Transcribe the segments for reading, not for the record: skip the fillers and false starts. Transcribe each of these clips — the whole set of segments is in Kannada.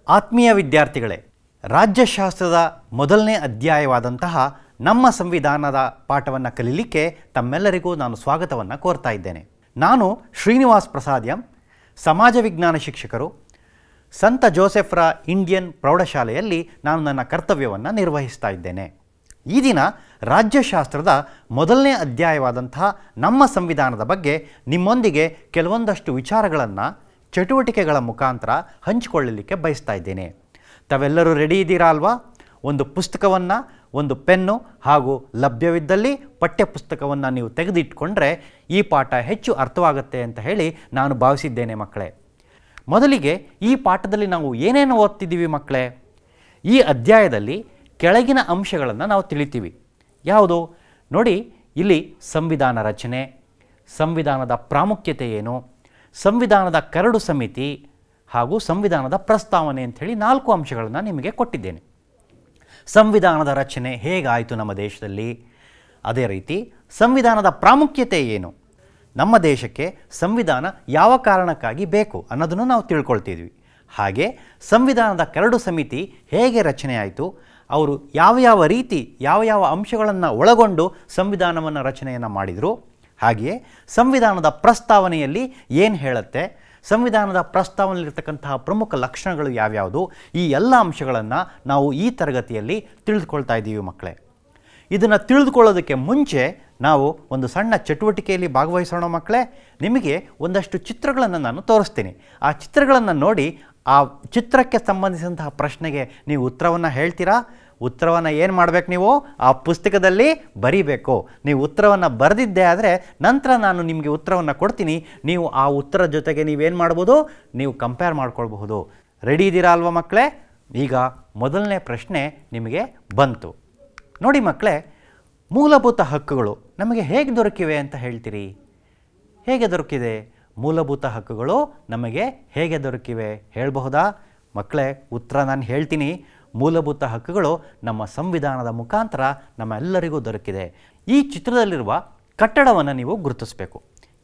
ಆತ್ಮೀಯ ವಿದ್ಯಾರ್ಥಿಗಳೇ, ರಾಜ್ಯಶಾಸ್ತ್ರದ ಮೊದಲನೇ ಅಧ್ಯಾಯವಾದಂತಹ ನಮ್ಮ ಸಂವಿಧಾನದ ಪಾಠವನ್ನು ಕಲೀಲಿಕ್ಕೆ ತಮ್ಮೆಲ್ಲರಿಗೂ ನಾನು ಸ್ವಾಗತವನ್ನು ಕೋರ್ತಾ ಇದ್ದೇನೆ. ನಾನು ಶ್ರೀನಿವಾಸ್ ಪ್ರಸಾದ್ ಎಂ, ಸಮಾಜ ವಿಜ್ಞಾನ ಶಿಕ್ಷಕರು, ಸಂತ ಜೋಸೆಫ್ರ ಇಂಡಿಯನ್ ಪ್ರೌಢಶಾಲೆಯಲ್ಲಿ ನಾನು ನನ್ನ ಕರ್ತವ್ಯವನ್ನು ನಿರ್ವಹಿಸ್ತಾ ಇದ್ದೇನೆ. ಈ ದಿನ ರಾಜ್ಯಶಾಸ್ತ್ರದ ಮೊದಲನೇ ಅಧ್ಯಾಯವಾದಂತಹ ನಮ್ಮ ಸಂವಿಧಾನದ ಬಗ್ಗೆ ನಿಮ್ಮೊಂದಿಗೆ ಕೆಲವೊಂದಷ್ಟು ವಿಚಾರಗಳನ್ನು ಚಟುವಟಿಕೆಗಳ ಮುಖಾಂತರ ಹಂಚಿಕೊಳ್ಳಲಿಕ್ಕೆ ಬಯಸ್ತಾ ಇದ್ದೇನೆ. ತಾವೆಲ್ಲರೂ ರೆಡಿ ಇದ್ದೀರಾ ಅಲ್ವಾ? ಒಂದು ಪುಸ್ತಕವನ್ನು, ಒಂದು ಪೆನ್ನು ಹಾಗೂ ಲಭ್ಯವಿದ್ದಲ್ಲಿ ಪಠ್ಯಪುಸ್ತಕವನ್ನು ನೀವು ತೆಗೆದಿಟ್ಕೊಂಡ್ರೆ ಈ ಪಾಠ ಹೆಚ್ಚು ಅರ್ಥವಾಗುತ್ತೆ ಅಂತ ಹೇಳಿ ನಾನು ಭಾವಿಸಿದ್ದೇನೆ ಮಕ್ಕಳೇ. ಮೊದಲಿಗೆ ಈ ಪಾಠದಲ್ಲಿ ನಾವು ಏನೇನು ಓದ್ತಿದ್ದೀವಿ ಮಕ್ಕಳೇ? ಈ ಅಧ್ಯಾಯದಲ್ಲಿ ಕೆಳಗಿನ ಅಂಶಗಳನ್ನು ನಾವು ತಿಳಿತೀವಿ. ಯಾವುದು ನೋಡಿ, ಇಲ್ಲಿ ಸಂವಿಧಾನ ರಚನೆ, ಸಂವಿಧಾನದ ಪ್ರಾಮುಖ್ಯತೆ ಏನು, ಸಂವಿಧಾನದ ಕರಡು ಸಮಿತಿ ಹಾಗೂ ಸಂವಿಧಾನದ ಪ್ರಸ್ತಾವನೆ ಅಂಥೇಳಿ 4 ಅಂಶಗಳನ್ನು ನಿಮಗೆ ಕೊಟ್ಟಿದ್ದೇನೆ. ಸಂವಿಧಾನದ ರಚನೆ ಹೇಗಾಯಿತು ನಮ್ಮ ದೇಶದಲ್ಲಿ, ಅದೇ ರೀತಿ ಸಂವಿಧಾನದ ಪ್ರಾಮುಖ್ಯತೆ ಏನು, ನಮ್ಮ ದೇಶಕ್ಕೆ ಸಂವಿಧಾನ ಯಾವ ಕಾರಣಕ್ಕಾಗಿ ಬೇಕು ಅನ್ನೋದನ್ನು ನಾವು ತಿಳ್ಕೊಳ್ತಿದ್ವಿ. ಹಾಗೆ ಸಂವಿಧಾನದ ಕರಡು ಸಮಿತಿ ಹೇಗೆ ರಚನೆ ಆಯಿತು, ಅವರು ಯಾವ ರೀತಿ ಯಾವ ಅಂಶಗಳನ್ನು ಒಳಗೊಂಡು ಸಂವಿಧಾನವನ್ನು ರಚನೆಯನ್ನು ಮಾಡಿದರು, ಹಾಗೆಯೇ ಸಂವಿಧಾನದ ಪ್ರಸ್ತಾವನೆಯಲ್ಲಿ ಏನು ಹೇಳುತ್ತೆ, ಸಂವಿಧಾನದ ಪ್ರಸ್ತಾವನೆಯಲ್ಲಿರ್ತಕ್ಕಂತಹ ಪ್ರಮುಖ ಲಕ್ಷಣಗಳು ಯಾವ್ಯಾವುದು, ಈ ಎಲ್ಲ ಅಂಶಗಳನ್ನು ನಾವು ಈ ತರಗತಿಯಲ್ಲಿ ತಿಳಿದುಕೊಳ್ತಾ ಇದ್ದೀವಿ ಮಕ್ಕಳೇ. ಇದನ್ನು ತಿಳಿದುಕೊಳ್ಳೋದಕ್ಕೆ ಮುಂಚೆ ನಾವು ಒಂದು ಸಣ್ಣ ಚಟುವಟಿಕೆಯಲ್ಲಿ ಭಾಗವಹಿಸೋಣ ಮಕ್ಕಳೇ. ನಿಮಗೆ ಒಂದಷ್ಟು ಚಿತ್ರಗಳನ್ನು ನಾನು ತೋರಿಸ್ತೀನಿ. ಆ ಚಿತ್ರಗಳನ್ನು ನೋಡಿ ಆ ಚಿತ್ರಕ್ಕೆ ಸಂಬಂಧಿಸಿದಂತಹ ಪ್ರಶ್ನೆಗೆ ನೀವು ಉತ್ತರವನ್ನು ಹೇಳ್ತೀರಾ. ಉತ್ತರವನ್ನು ಏನು ಮಾಡಬೇಕು, ನೀವು ಆ ಪುಸ್ತಕದಲ್ಲಿ ಬರೀಬೇಕು. ನೀವು ಉತ್ತರವನ್ನು ಬರೆದಿದ್ದೇ ಆದರೆ ನಂತರ ನಾನು ನಿಮಗೆ ಉತ್ತರವನ್ನು ಕೊಡ್ತೀನಿ. ನೀವು ಆ ಉತ್ತರ ಜೊತೆಗೆ ನೀವೇನು ಮಾಡ್ಬೋದು, ನೀವು ಕಂಪೇರ್ ಮಾಡ್ಕೊಳ್ಬಹುದು. ರೆಡಿ ಇದ್ದೀರಾ ಅಲ್ವಾ ಮಕ್ಕಳೇ? ಈಗ ಮೊದಲನೇ ಪ್ರಶ್ನೆ ನಿಮಗೆ ಬಂತು. ನೋಡಿ ಮಕ್ಕಳೇ, ಮೂಲಭೂತ ಹಕ್ಕುಗಳು ನಮಗೆ ಹೇಗೆ ದೊರಕಿವೆ ಅಂತ ಹೇಳ್ತೀರಿ? ಹೇಗೆ ದೊರಕಿದೆ? ಮೂಲಭೂತ ಹಕ್ಕುಗಳು ನಮಗೆ ಹೇಗೆ ದೊರಕಿವೆ ಹೇಳಬಹುದಾ ಮಕ್ಕಳೇ? ಉತ್ತರ ನಾನು ಹೇಳ್ತೀನಿ. ಮೂಲಭೂತ ಹಕ್ಕುಗಳು ನಮ್ಮ ಸಂವಿಧಾನದ ಮುಖಾಂತರ ನಮ್ಮೆಲ್ಲರಿಗೂ ದೊರಕಿದೆ. ಈ ಚಿತ್ರದಲ್ಲಿರುವ ಕಟ್ಟಡವನ್ನು ನೀವು ಗುರುತಿಸಬೇಕು.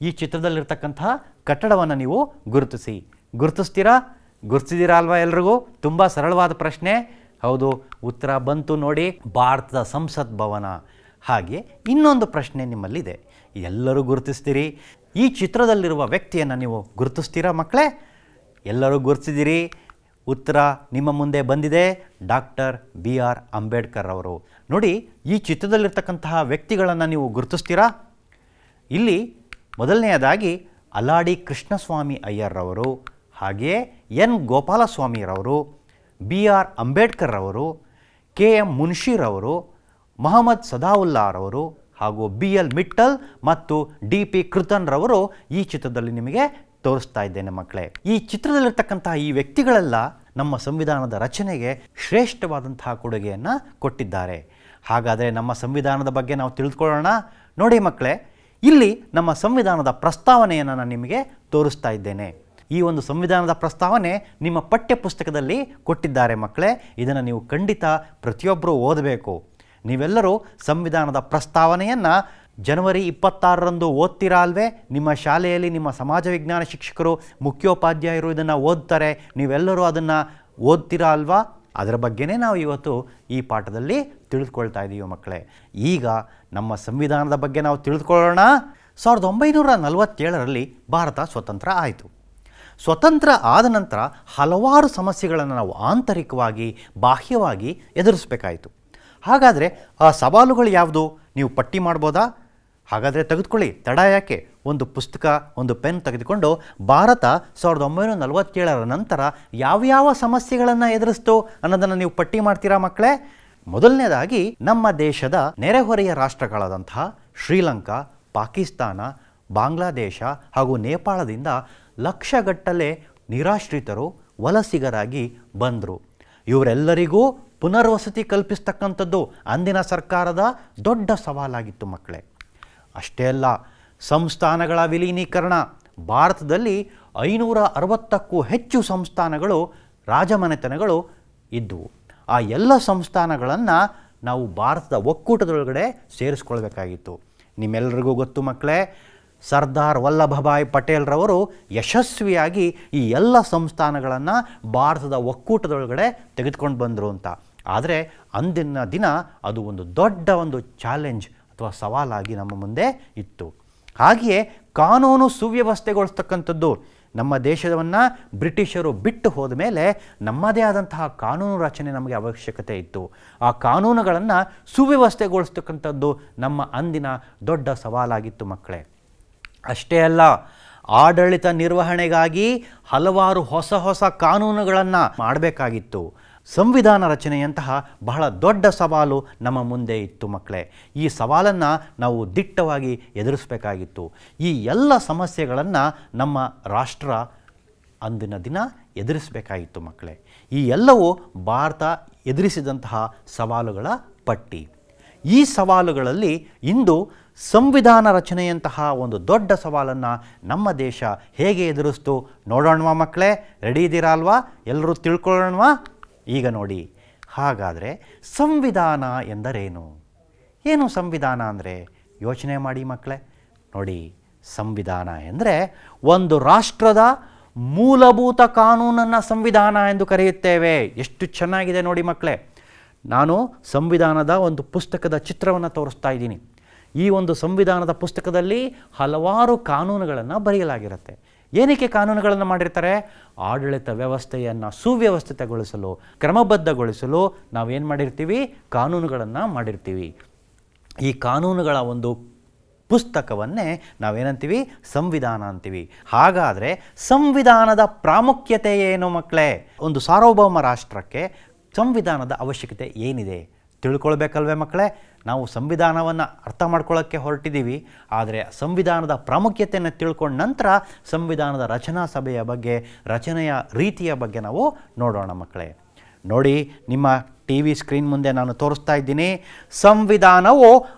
ಈ ಚಿತ್ರದಲ್ಲಿರ್ತಕ್ಕಂತಹ ಕಟ್ಟಡವನ್ನು ನೀವು ಗುರುತಿಸ್ತೀರಾ? ಗುರುತಿಸಿದ್ದೀರಾ ಅಲ್ವಾ ಎಲ್ರಿಗೂ? ತುಂಬ ಸರಳವಾದ ಪ್ರಶ್ನೆ. ಹೌದು, ಉತ್ತರ ಬಂತು ನೋಡಿ, ಭಾರತದ ಸಂಸತ್ ಭವನ. ಹಾಗೆ ಇನ್ನೊಂದು ಪ್ರಶ್ನೆ ನಿಮ್ಮಲ್ಲಿದೆ, ಎಲ್ಲರೂ ಗುರುತಿಸ್ತೀರಿ. ಈ ಚಿತ್ರದಲ್ಲಿರುವ ವ್ಯಕ್ತಿಯನ್ನು ನೀವು ಗುರುತಿಸ್ತೀರಾ ಮಕ್ಕಳೇ? ಎಲ್ಲರೂ ಗುರುತಿಸಿದ್ದೀರಿ. ಉತ್ತರ ನಿಮ್ಮ ಮುಂದೆ ಬಂದಿದೆ, ಡಾಕ್ಟರ್ BR ಅಂಬೇಡ್ಕರ್ ಅವರು. ನೋಡಿ, ಈ ಚಿತ್ರದಲ್ಲಿರ್ತಕ್ಕಂತಹ ವ್ಯಕ್ತಿಗಳನ್ನು ನೀವು ಗುರುತಿಸ್ತೀರಾ? ಇಲ್ಲಿ ಮೊದಲನೆಯದಾಗಿ ಅಲಾಡಿ ಕೃಷ್ಣಸ್ವಾಮಿ ಅಯ್ಯರ್ರವರು, ಹಾಗೆಯೇ N ಗೋಪಾಲಸ್ವಾಮಿರವರು, BR ಅಂಬೇಡ್ಕರ್ ಅವರು, KM ಮುನ್ಷಿರವರು, ಮೊಹಮ್ಮದ್ ಸದಾವುಲ್ಲಾರವರು ಹಾಗೂ BL ಮಿಟ್ಟಲ್ ಮತ್ತು DP ಕೃತನ್ರವರು ಈ ಚಿತ್ರದಲ್ಲಿ ನಿಮಗೆ ತೋರಿಸ್ತಾ ಇದ್ದೇನೆ ಮಕ್ಕಳೇ. ಈ ಚಿತ್ರದಲ್ಲಿರ್ತಕ್ಕಂತಹ ಈ ವ್ಯಕ್ತಿಗಳೆಲ್ಲ ನಮ್ಮ ಸಂವಿಧಾನದ ರಚನೆಗೆ ಶ್ರೇಷ್ಠವಾದಂತಹ ಕೊಡುಗೆಯನ್ನು ಕೊಟ್ಟಿದ್ದಾರೆ. ಹಾಗಾದರೆ ನಮ್ಮ ಸಂವಿಧಾನದ ಬಗ್ಗೆ ನಾವು ತಿಳಿದುಕೊಳ್ಳೋಣ. ನೋಡಿ ಮಕ್ಕಳೇ, ಇಲ್ಲಿ ನಮ್ಮ ಸಂವಿಧಾನದ ಪ್ರಸ್ತಾವನೆಯನ್ನು ನಾನು ನಿಮಗೆ ತೋರಿಸ್ತಾ ಇದ್ದೇನೆ. ಈ ಒಂದು ಸಂವಿಧಾನದ ಪ್ರಸ್ತಾವನೆ ನಿಮ್ಮ ಪಠ್ಯ ಪುಸ್ತಕದಲ್ಲಿ ಕೊಟ್ಟಿದ್ದಾರೆ ಮಕ್ಕಳೇ. ಇದನ್ನು ನೀವು ಖಂಡಿತ ಪ್ರತಿಯೊಬ್ಬರೂ ಓದಬೇಕು. ನೀವೆಲ್ಲರೂ ಸಂವಿಧಾನದ ಪ್ರಸ್ತಾವನೆಯನ್ನು ಜನವರಿ 26ರಂದು ಓದ್ತೀರಾ ಅಲ್ವೇ? ನಿಮ್ಮ ಶಾಲೆಯಲ್ಲಿ ನಿಮ್ಮ ಸಮಾಜ ವಿಜ್ಞಾನ ಶಿಕ್ಷಕರು, ಮುಖ್ಯೋಪಾಧ್ಯಾಯರು ಇದನ್ನು ಓದ್ತಾರೆ. ನೀವೆಲ್ಲರೂ ಅದನ್ನು ಓದ್ತೀರಾ ಅಲ್ವಾ? ಅದರ ಬಗ್ಗೆನೇ ನಾವು ಇವತ್ತು ಈ ಪಾಠದಲ್ಲಿ ತಿಳಿದುಕೊಳ್ತಾ ಇದ್ದೀವಿ ಮಕ್ಕಳೇ. ಈಗ ನಮ್ಮ ಸಂವಿಧಾನದ ಬಗ್ಗೆ ನಾವು ತಿಳಿದುಕೊಳ್ಳೋಣ. 1947ರಲ್ಲಿ ಭಾರತ ಸ್ವತಂತ್ರ ಆಯಿತು. ಸ್ವತಂತ್ರ ಆದ ನಂತರ ಹಲವಾರು ಸಮಸ್ಯೆಗಳನ್ನು ನಾವು ಆಂತರಿಕವಾಗಿ, ಬಾಹ್ಯವಾಗಿ ಎದುರಿಸಬೇಕಾಯಿತು. ಹಾಗಾದರೆ ಆ ಸವಾಲುಗಳು ಯಾವುದು? ನೀವು ಪಟ್ಟಿ ಮಾಡ್ಬೋದಾ? ಹಾಗಾದರೆ ತೆಗೆದುಕೊಳ್ಳಿ, ತಡ ಯಾಕೆ? ಒಂದು ಪುಸ್ತಕ, ಒಂದು ಪೆನ್ ತೆಗೆದುಕೊಂಡು ಭಾರತ 1947ರ ನಂತರ ಯಾವ್ಯಾವ ಸಮಸ್ಯೆಗಳನ್ನು ಎದುರಿಸ್ತು ಅನ್ನೋದನ್ನು ನೀವು ಪಟ್ಟಿ ಮಾಡ್ತೀರಾ ಮಕ್ಕಳೇ? ಮೊದಲನೇದಾಗಿ ನಮ್ಮ ದೇಶದ ನೆರೆಹೊರೆಯ ರಾಷ್ಟ್ರಗಳಾದಂತಹ ಶ್ರೀಲಂಕಾ, ಪಾಕಿಸ್ತಾನ, ಬಾಂಗ್ಲಾದೇಶ ಹಾಗೂ ನೇಪಾಳದಿಂದ ಲಕ್ಷಗಟ್ಟಲೆ ನಿರಾಶ್ರಿತರು, ವಲಸಿಗರಾಗಿ ಬಂದರು. ಇವರೆಲ್ಲರಿಗೂ ಪುನರ್ವಸತಿ ಕಲ್ಪಿಸ್ತಕ್ಕಂಥದ್ದು ಅಂದಿನ ಸರ್ಕಾರದ ದೊಡ್ಡ ಸವಾಲಾಗಿತ್ತು ಮಕ್ಕಳೇ. ಅಷ್ಟೇ ಅಲ್ಲ, ಸಂಸ್ಥಾನಗಳ ವಿಲೀನೀಕರಣ. ಭಾರತದಲ್ಲಿ 560ಕ್ಕೂ ಹೆಚ್ಚು ಸಂಸ್ಥಾನಗಳು, ರಾಜಮನೆತನಗಳು ಇದ್ದವು. ಆ ಎಲ್ಲ ಸಂಸ್ಥಾನಗಳನ್ನು ನಾವು ಭಾರತದ ಒಕ್ಕೂಟದೊಳಗಡೆ ಸೇರಿಸ್ಕೊಳ್ಬೇಕಾಗಿತ್ತು. ನಿಮ್ಮೆಲ್ಲರಿಗೂ ಗೊತ್ತು ಮಕ್ಕಳೇ, ಸರ್ದಾರ್ ವಲ್ಲಭಭಾಯ್ ಪಟೇಲ್ರವರು ಯಶಸ್ವಿಯಾಗಿ ಈ ಎಲ್ಲ ಸಂಸ್ಥಾನಗಳನ್ನು ಭಾರತದ ಒಕ್ಕೂಟದೊಳಗಡೆ ತೆಗೆದುಕೊಂಡು ಬಂದರು ಅಂತ. ಆದರೆ ಅಂದಿನ ದಿನ ಅದು ಒಂದು ದೊಡ್ಡ ಒಂದು ಚಾಲೆಂಜ್ ಅಥವಾ ಸವಾಲಾಗಿ ನಮ್ಮ ಮುಂದೆ ಇತ್ತು. ಹಾಗೆಯೇ ಕಾನೂನು ಸುವ್ಯವಸ್ಥೆಗೊಳಿಸ್ತಕ್ಕಂಥದ್ದು, ನಮ್ಮ ದೇಶವನ್ನು ಬ್ರಿಟಿಷರು ಬಿಟ್ಟು ಹೋದ ಮೇಲೆ ನಮ್ಮದೇ ಆದಂತಹ ಕಾನೂನು ರಚನೆ ನಮಗೆ ಅವಶ್ಯಕತೆ ಇತ್ತು. ಆ ಕಾನೂನುಗಳನ್ನು ಸುವ್ಯವಸ್ಥೆಗೊಳಿಸ್ತಕ್ಕಂಥದ್ದು ನಮ್ಮ ಅಂದಿನ ದೊಡ್ಡ ಸವಾಲಾಗಿತ್ತು ಮಕ್ಕಳೇ. ಅಷ್ಟೇ ಅಲ್ಲ, ಆಡಳಿತ ನಿರ್ವಹಣೆಗಾಗಿ ಹಲವಾರು ಹೊಸ ಹೊಸ ಕಾನೂನುಗಳನ್ನು ಮಾಡಬೇಕಾಗಿತ್ತು. ಸಂವಿಧಾನ ರಚನೆಯಂತಹ ಬಹಳ ದೊಡ್ಡ ಸವಾಲು ನಮ್ಮ ಮುಂದೆ ಇತ್ತು ಮಕ್ಕಳೇ. ಈ ಸವಾಲನ್ನು ನಾವು ದಿಟ್ಟವಾಗಿ ಎದುರಿಸಬೇಕಾಗಿತ್ತು. ಈ ಎಲ್ಲ ಸಮಸ್ಯೆಗಳನ್ನು ನಮ್ಮ ರಾಷ್ಟ್ರ ಅಂದಿನ ದಿನ ಎದುರಿಸಬೇಕಾಗಿತ್ತು ಮಕ್ಕಳೇ. ಈ ಎಲ್ಲವೂ ಭಾರತ ಎದುರಿಸಿದಂತಹ ಸವಾಲುಗಳ ಪಟ್ಟಿ. ಈ ಸವಾಲುಗಳಲ್ಲಿ ಇಂದು ಸಂವಿಧಾನ ರಚನೆಯಂತಹ ಒಂದು ದೊಡ್ಡ ಸವಾಲನ್ನು ನಮ್ಮ ದೇಶ ಹೇಗೆ ಎದುರಿಸ್ತು ನೋಡೋಣವಾ ಮಕ್ಕಳೇ? ರೆಡಿ ಇದ್ದೀರಾ ಅಲ್ವಾ? ಎಲ್ಲರೂ ತಿಳ್ಕೊಳ್ಳೋಣವಾ? ಈಗ ನೋಡಿ, ಹಾಗಾದರೆ ಸಂವಿಧಾನ ಎಂದರೇನು? ಏನು ಸಂವಿಧಾನ ಅಂದರೆ? ಯೋಚನೆ ಮಾಡಿ ಮಕ್ಕಳೇ. ನೋಡಿ, ಸಂವಿಧಾನ ಎಂದರೆ ಒಂದು ರಾಷ್ಟ್ರದ ಮೂಲಭೂತ ಕಾನೂನನ್ನು ಸಂವಿಧಾನ ಎಂದು ಕರೆಯುತ್ತೇವೆ. ಎಷ್ಟು ಚೆನ್ನಾಗಿದೆ ನೋಡಿ ಮಕ್ಕಳೇ. ನಾನು ಸಂವಿಧಾನದ ಒಂದು ಪುಸ್ತಕದ ಚಿತ್ರವನ್ನು ತೋರಿಸ್ತಾ ಇದ್ದೀನಿ. ಈ ಒಂದು ಸಂವಿಧಾನದ ಪುಸ್ತಕದಲ್ಲಿ ಹಲವಾರು ಕಾನೂನುಗಳನ್ನು ಬರೆಯಲಾಗಿರುತ್ತೆ. ಏನಕ್ಕೆ ಕಾನೂನುಗಳನ್ನು ಮಾಡಿರ್ತಾರೆ? ಆಡಳಿತ ವ್ಯವಸ್ಥೆಯನ್ನು ಸುವ್ಯವಸ್ಥಿತಗೊಳಿಸಲು, ಕ್ರಮಬದ್ಧಗೊಳಿಸಲು ನಾವೇನು ಮಾಡಿರ್ತೀವಿ? ಕಾನೂನುಗಳನ್ನು ಮಾಡಿರ್ತೀವಿ. ಈ ಕಾನೂನುಗಳ ಒಂದು ಪುಸ್ತಕವನ್ನೇ ನಾವೇನಂತೀವಿ? ಸಂವಿಧಾನ ಅಂತೀವಿ. ಹಾಗಾದರೆ ಸಂವಿಧಾನದ ಪ್ರಾಮುಖ್ಯತೆ ಏನು ಮಕ್ಕಳೇ? ಒಂದು ಸಾರ್ವಭೌಮ ರಾಷ್ಟ್ರಕ್ಕೆ ಸಂವಿಧಾನದ ಅವಶ್ಯಕತೆ ಏನಿದೆ ತಿಳ್ಕೊಳ್ಬೇಕಲ್ವೇ ಮಕ್ಕಳೇ? ನಾವು ಸಂವಿಧಾನವನ್ನು ಅರ್ಥ ಮಾಡ್ಕೊಳ್ಳೋಕ್ಕೆ ಹೊರಟಿದ್ದೀವಿ. ಆದರೆ ಸಂವಿಧಾನದ ಪ್ರಾಮುಖ್ಯತೆಯನ್ನು ತಿಳ್ಕೊಂಡ ನಂತರ ಸಂವಿಧಾನದ ರಚನಾ ಸಭೆಯ ಬಗ್ಗೆ, ರಚನೆಯ ರೀತಿಯ ಬಗ್ಗೆ ನಾವು ನೋಡೋಣ ಮಕ್ಕಳೇ. ನೋಡಿ, ನಿಮ್ಮ TV ಸ್ಕ್ರೀನ್ ಮುಂದೆ ನಾನು ತೋರಿಸ್ತಾ ಇದ್ದೀನಿ. ಸಂವಿಧಾನವು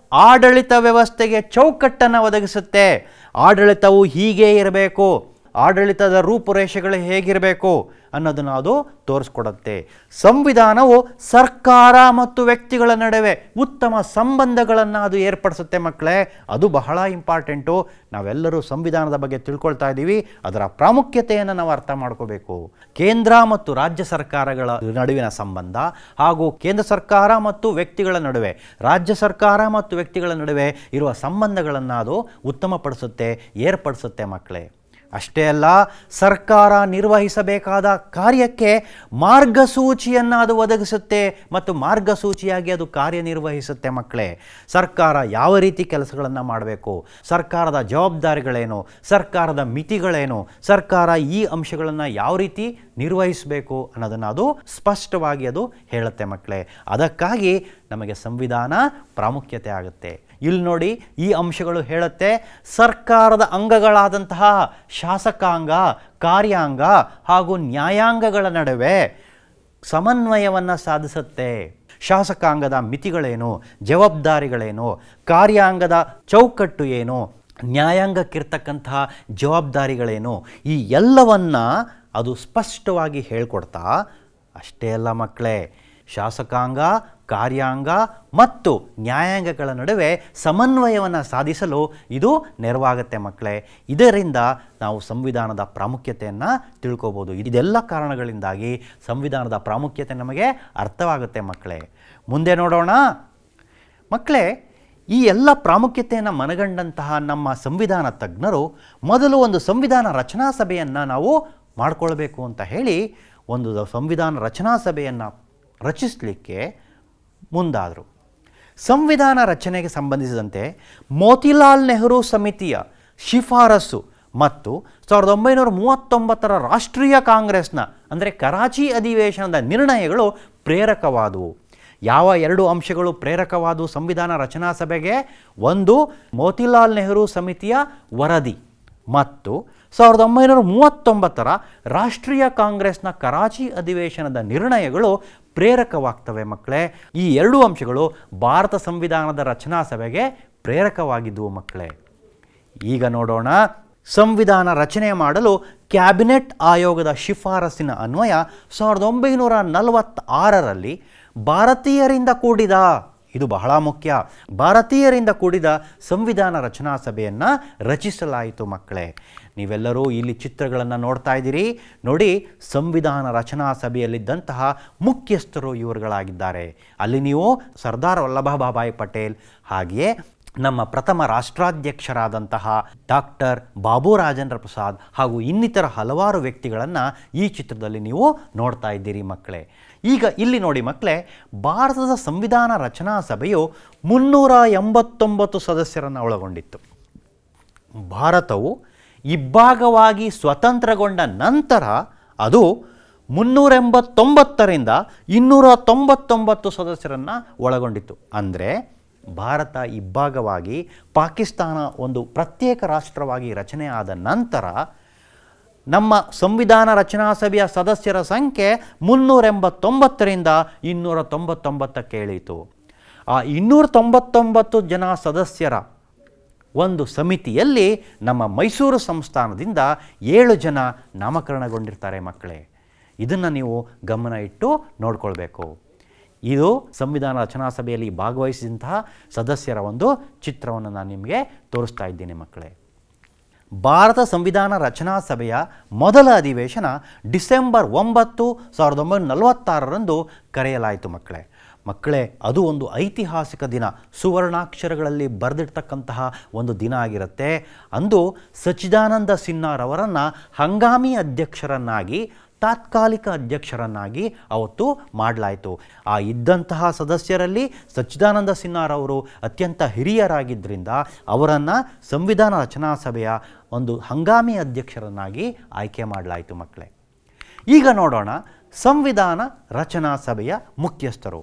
ಆಡಳಿತ ವ್ಯವಸ್ಥೆಗೆ ಚೌಕಟ್ಟನ್ನು ಒದಗಿಸುತ್ತೆ. ಆಡಳಿತವು ಹೀಗೆ ಇರಬೇಕು, ಆಡಳಿತದ ರೂಪುರೇಷೆಗಳು ಹೇಗಿರಬೇಕು ಅನ್ನೋದನ್ನು ಅದು ತೋರಿಸ್ಕೊಡುತ್ತೆ. ಸಂವಿಧಾನವು ಸರ್ಕಾರ ಮತ್ತು ವ್ಯಕ್ತಿಗಳ ನಡುವೆ ಉತ್ತಮ ಸಂಬಂಧಗಳನ್ನು ಅದು ಏರ್ಪಡಿಸುತ್ತೆ ಮಕ್ಕಳೇ. ಅದು ಬಹಳ ಇಂಪಾರ್ಟೆಂಟು. ನಾವೆಲ್ಲರೂ ಸಂವಿಧಾನದ ಬಗ್ಗೆ ತಿಳ್ಕೊಳ್ತಾ ಇದ್ದೀವಿ, ಅದರ ಪ್ರಾಮುಖ್ಯತೆಯನ್ನು ನಾವು ಅರ್ಥ ಮಾಡ್ಕೋಬೇಕು. ಕೇಂದ್ರ ಮತ್ತು ರಾಜ್ಯ ಸರ್ಕಾರಗಳ ನಡುವಿನ ಸಂಬಂಧ ಹಾಗೂ ಕೇಂದ್ರ ಸರ್ಕಾರ ಮತ್ತು ವ್ಯಕ್ತಿಗಳ ನಡುವೆ, ರಾಜ್ಯ ಸರ್ಕಾರ ಮತ್ತು ವ್ಯಕ್ತಿಗಳ ನಡುವೆ ಇರುವ ಸಂಬಂಧಗಳನ್ನು ಅದು ಉತ್ತಮಪಡಿಸುತ್ತೆ, ಏರ್ಪಡಿಸುತ್ತೆ ಮಕ್ಕಳೇ. ಅಷ್ಟೇ ಅಲ್ಲ, ಸರ್ಕಾರ ನಿರ್ವಹಿಸಬೇಕಾದ ಕಾರ್ಯಕ್ಕೆ ಮಾರ್ಗಸೂಚಿಯನ್ನು ಅದು ಒದಗಿಸುತ್ತೆ ಮತ್ತು ಮಾರ್ಗಸೂಚಿಯಾಗಿ ಅದು ಕಾರ್ಯನಿರ್ವಹಿಸುತ್ತೆ ಮಕ್ಕಳೇ. ಸರ್ಕಾರ ಯಾವ ರೀತಿ ಕೆಲಸಗಳನ್ನು ಮಾಡಬೇಕು, ಸರ್ಕಾರದ ಜವಾಬ್ದಾರಿಗಳೇನು, ಸರ್ಕಾರದ ಮಿತಿಗಳೇನು, ಸರ್ಕಾರ ಈ ಅಂಶಗಳನ್ನು ಯಾವ ರೀತಿ ನಿರ್ವಹಿಸಬೇಕು ಅನ್ನೋದನ್ನು ಅದು ಸ್ಪಷ್ಟವಾಗಿ ಅದು ಹೇಳುತ್ತೆ ಮಕ್ಕಳೇ. ಅದಕ್ಕಾಗಿ ನಮಗೆ ಸಂವಿಧಾನ ಪ್ರಾಮುಖ್ಯತೆ ಆಗುತ್ತೆ. ಇಲ್ಲಿ ನೋಡಿ, ಈ ಅಂಶಗಳು ಹೇಳುತ್ತೆ ಸರ್ಕಾರದ ಅಂಗಗಳಾದಂತಹ ಶಾಸಕಾಂಗ, ಕಾರ್ಯಾಂಗ ಹಾಗೂ ನ್ಯಾಯಾಂಗಗಳ ನಡುವೆ ಸಮನ್ವಯವನ್ನು ಸಾಧಿಸುತ್ತೆ. ಶಾಸಕಾಂಗದ ಮಿತಿಗಳೇನು, ಜವಾಬ್ದಾರಿಗಳೇನು, ಕಾರ್ಯಾಂಗದ ಚೌಕಟ್ಟು ಏನು, ನ್ಯಾಯಾಂಗಕ್ಕಿರ್ತಕ್ಕಂತಹ ಜವಾಬ್ದಾರಿಗಳೇನು, ಈ ಎಲ್ಲವನ್ನ ಅದು ಸ್ಪಷ್ಟವಾಗಿ ಹೇಳ್ಕೊಡ್ತಾ, ಅಷ್ಟೇ ಅಲ್ಲ ಮಕ್ಕಳೇ, ಶಾಸಕಾಂಗ, ಕಾರ್ಯಾಂಗ ಮತ್ತು ನ್ಯಾಯಾಂಗಗಳ ನಡುವೆ ಸಮನ್ವಯವನ್ನು ಸಾಧಿಸಲು ಇದು ನೆರವಾಗುತ್ತೆ ಮಕ್ಕಳೇ. ಇದರಿಂದ ನಾವು ಸಂವಿಧಾನದ ಪ್ರಾಮುಖ್ಯತೆಯನ್ನು ತಿಳ್ಕೋಬೋದು. ಇದೆಲ್ಲ ಕಾರಣಗಳಿಂದಾಗಿ ಸಂವಿಧಾನದ ಪ್ರಾಮುಖ್ಯತೆ ನಮಗೆ ಅರ್ಥವಾಗುತ್ತೆ ಮಕ್ಕಳೇ. ಮುಂದೆ ನೋಡೋಣ ಮಕ್ಕಳೇ. ಈ ಎಲ್ಲ ಪ್ರಾಮುಖ್ಯತೆಯನ್ನು ಮನಗಂಡಂತಹ ನಮ್ಮ ಸಂವಿಧಾನ ತಜ್ಞರು ಮೊದಲು ಒಂದು ಸಂವಿಧಾನ ರಚನಾ ಸಭೆಯನ್ನು ನಾವು ಮಾಡಿಕೊಳ್ಬೇಕು ಅಂತ ಹೇಳಿ ಒಂದು ಸಂವಿಧಾನ ರಚನಾ ಸಭೆಯನ್ನು ರಚಿಸಲಿಕ್ಕೆ ಮುಂದಾದರು. ಸಂವಿಧಾನ ರಚನೆಗೆ ಸಂಬಂಧಿಸಿದಂತೆ ಮೋತಿಲಾಲ್ ನೆಹರು ಸಮಿತಿಯ ಶಿಫಾರಸು ಮತ್ತು 1939 ರಾಷ್ಟ್ರೀಯ ಕಾಂಗ್ರೆಸ್ನ ಅಂದರೆ ಕರಾಚಿ ಅಧಿವೇಶನದ ನಿರ್ಣಯಗಳು ಪ್ರೇರಕವಾದವು. ಯಾವ ಎರಡು ಅಂಶಗಳು ಪ್ರೇರಕವಾದವು ಸಂವಿಧಾನ ರಚನಾ ಸಭೆಗೆ? ಒಂದು, ಮೋತಿಲಾಲ್ ನೆಹರು ಸಮಿತಿಯ ವರದಿ ಮತ್ತು 1939 ರಾಷ್ಟ್ರೀಯ ಕಾಂಗ್ರೆಸ್ನ ಕರಾಚಿ ಅಧಿವೇಶನದ ನಿರ್ಣಯಗಳು ಪ್ರೇರಕವಾಗ್ತವೆ ಮಕ್ಕಳೇ. ಈ ಎರಡು ಅಂಶಗಳು ಭಾರತ ಸಂವಿಧಾನದ ರಚನಾ ಸಭೆಗೆ ಪ್ರೇರಕವಾಗಿದ್ದವು ಮಕ್ಕಳೇ. ಈಗ ನೋಡೋಣ, ಸಂವಿಧಾನ ರಚನೆ ಮಾಡಲು ಕ್ಯಾಬಿನೆಟ್ ಆಯೋಗದ ಶಿಫಾರಸಿನ ಅನ್ವಯ 1946ರಲ್ಲಿ ಭಾರತೀಯರಿಂದ ಕೂಡಿದ, ಇದು ಬಹಳ ಮುಖ್ಯ. ಭಾರತೀಯರಿಂದ ಕೂಡಿದ ಸಂವಿಧಾನ ರಚನಾ ಸಭೆಯನ್ನು ರಚಿಸಲಾಯಿತು ಮಕ್ಕಳೇ. ನೀವೆಲ್ಲರೂ ಇಲ್ಲಿ ಚಿತ್ರಗಳನ್ನು ನೋಡ್ತಾ ಇದ್ದೀರಿ ನೋಡಿ. ಸಂವಿಧಾನ ರಚನಾ ಸಭೆಯಲ್ಲಿದ್ದಂತಹ ಮುಖ್ಯಸ್ಥರು ಇವರುಗಳಾಗಿದ್ದಾರೆ. ಅಲ್ಲಿ ನೀವು ಸರ್ದಾರ್ ವಲ್ಲಭಭಾಯಿ ಪಟೇಲ್, ಹಾಗೆಯೇ ನಮ್ಮ ಪ್ರಥಮ ರಾಷ್ಟ್ರಾಧ್ಯಕ್ಷರಾದಂತಹ ಡಾಕ್ಟರ್ ಬಾಬು ರಾಜೇಂದ್ರ ಪ್ರಸಾದ್ ಹಾಗೂ ಇನ್ನಿತರ ಹಲವಾರು ವ್ಯಕ್ತಿಗಳನ್ನು ಈ ಚಿತ್ರದಲ್ಲಿ ನೀವು ನೋಡ್ತಾ ಇದ್ದೀರಿ ಮಕ್ಕಳೇ. ಈಗ ಇಲ್ಲಿ ನೋಡಿ ಮಕ್ಕಳೇ, ಭಾರತದ ಸಂವಿಧಾನ ರಚನಾ ಸಭೆಯು 389 ಸದಸ್ಯರನ್ನು ಒಳಗೊಂಡಿತ್ತು. ಭಾರತವು ಇಬ್ಬಾಗವಾಗಿ ಸ್ವತಂತ್ರಗೊಂಡ ನಂತರ ಅದು 389ರಿಂದ 299 ಸದಸ್ಯರನ್ನು ಒಳಗೊಂಡಿತ್ತು. ಅಂದರೆ ಭಾರತ ಇಬ್ಬಾಗವಾಗಿ ಪಾಕಿಸ್ತಾನ ಒಂದು ಪ್ರತ್ಯೇಕ ರಾಷ್ಟ್ರವಾಗಿ ರಚನೆ ಆದ ನಂತರ ನಮ್ಮ ಸಂವಿಧಾನ ರಚನಾ ಸಭೆಯ ಸದಸ್ಯರ ಸಂಖ್ಯೆ 389ರಿಂದ 299ಕ್ಕೆ ಇಳಿಯಿತು. ಆ 299 ಜನ ಸದಸ್ಯರ ಒಂದು ಸಮಿತಿಯಲ್ಲಿ ನಮ್ಮ ಮೈಸೂರು ಸಂಸ್ಥಾನದಿಂದ 7 ಜನ ನಾಮಕರಣಗೊಂಡಿರ್ತಾರೆ ಮಕ್ಕಳೇ. ಇದನ್ನು ನೀವು ಗಮನ ಇಟ್ಟು ನೋಡ್ಕೊಳ್ಬೇಕು. ಇದು ಸಂವಿಧಾನ ರಚನಾ ಸಭೆಯಲ್ಲಿ ಭಾಗವಹಿಸಿದಂತಹ ಸದಸ್ಯರ ಒಂದು ಚಿತ್ರವನ್ನು ನಾನು ನಿಮಗೆ ತೋರಿಸ್ತಾ ಇದ್ದೀನಿ ಮಕ್ಕಳೇ. ಭಾರತ ಸಂವಿಧಾನ ರಚನಾ ಸಭೆಯ ಮೊದಲ ಅಧಿವೇಶನ ಡಿಸೆಂಬರ್ 9, 1946ರಂದು ಕರೆಯಲಾಯಿತು ಮಕ್ಕಳೇ. ಅದು ಒಂದು ಐತಿಹಾಸಿಕ ದಿನ, ಸುವರ್ಣಾಕ್ಷರಗಳಲ್ಲಿ ಬರೆದಿರ್ತಕ್ಕಂತಹ ಒಂದು ದಿನ ಆಗಿರುತ್ತೆ. ಅಂದು ಸಚ್ಚಿದಾನಂದ ಸಿನ್ಹಾರವರನ್ನು ಹಂಗಾಮಿ ಅಧ್ಯಕ್ಷರನ್ನಾಗಿ, ತಾತ್ಕಾಲಿಕ ಅಧ್ಯಕ್ಷರನ್ನಾಗಿ ಅವತ್ತು ಮಾಡಲಾಯಿತು. ಆ ಇದ್ದಂತಹ ಸದಸ್ಯರಲ್ಲಿ ಸಚ್ಚಿದಾನಂದ ಸಿನ್ಹಾರವರು ಅತ್ಯಂತ ಹಿರಿಯರಾಗಿದ್ದರಿಂದ ಅವರನ್ನು ಸಂವಿಧಾನ ರಚನಾ ಸಭೆಯ ಒಂದು ಹಂಗಾಮಿ ಅಧ್ಯಕ್ಷರನ್ನಾಗಿ ಆಯ್ಕೆ ಮಾಡಲಾಯಿತು ಮಕ್ಕಳೇ. ಈಗ ನೋಡೋಣ ಸಂವಿಧಾನ ರಚನಾ ಸಭೆಯ ಮುಖ್ಯಸ್ಥರು.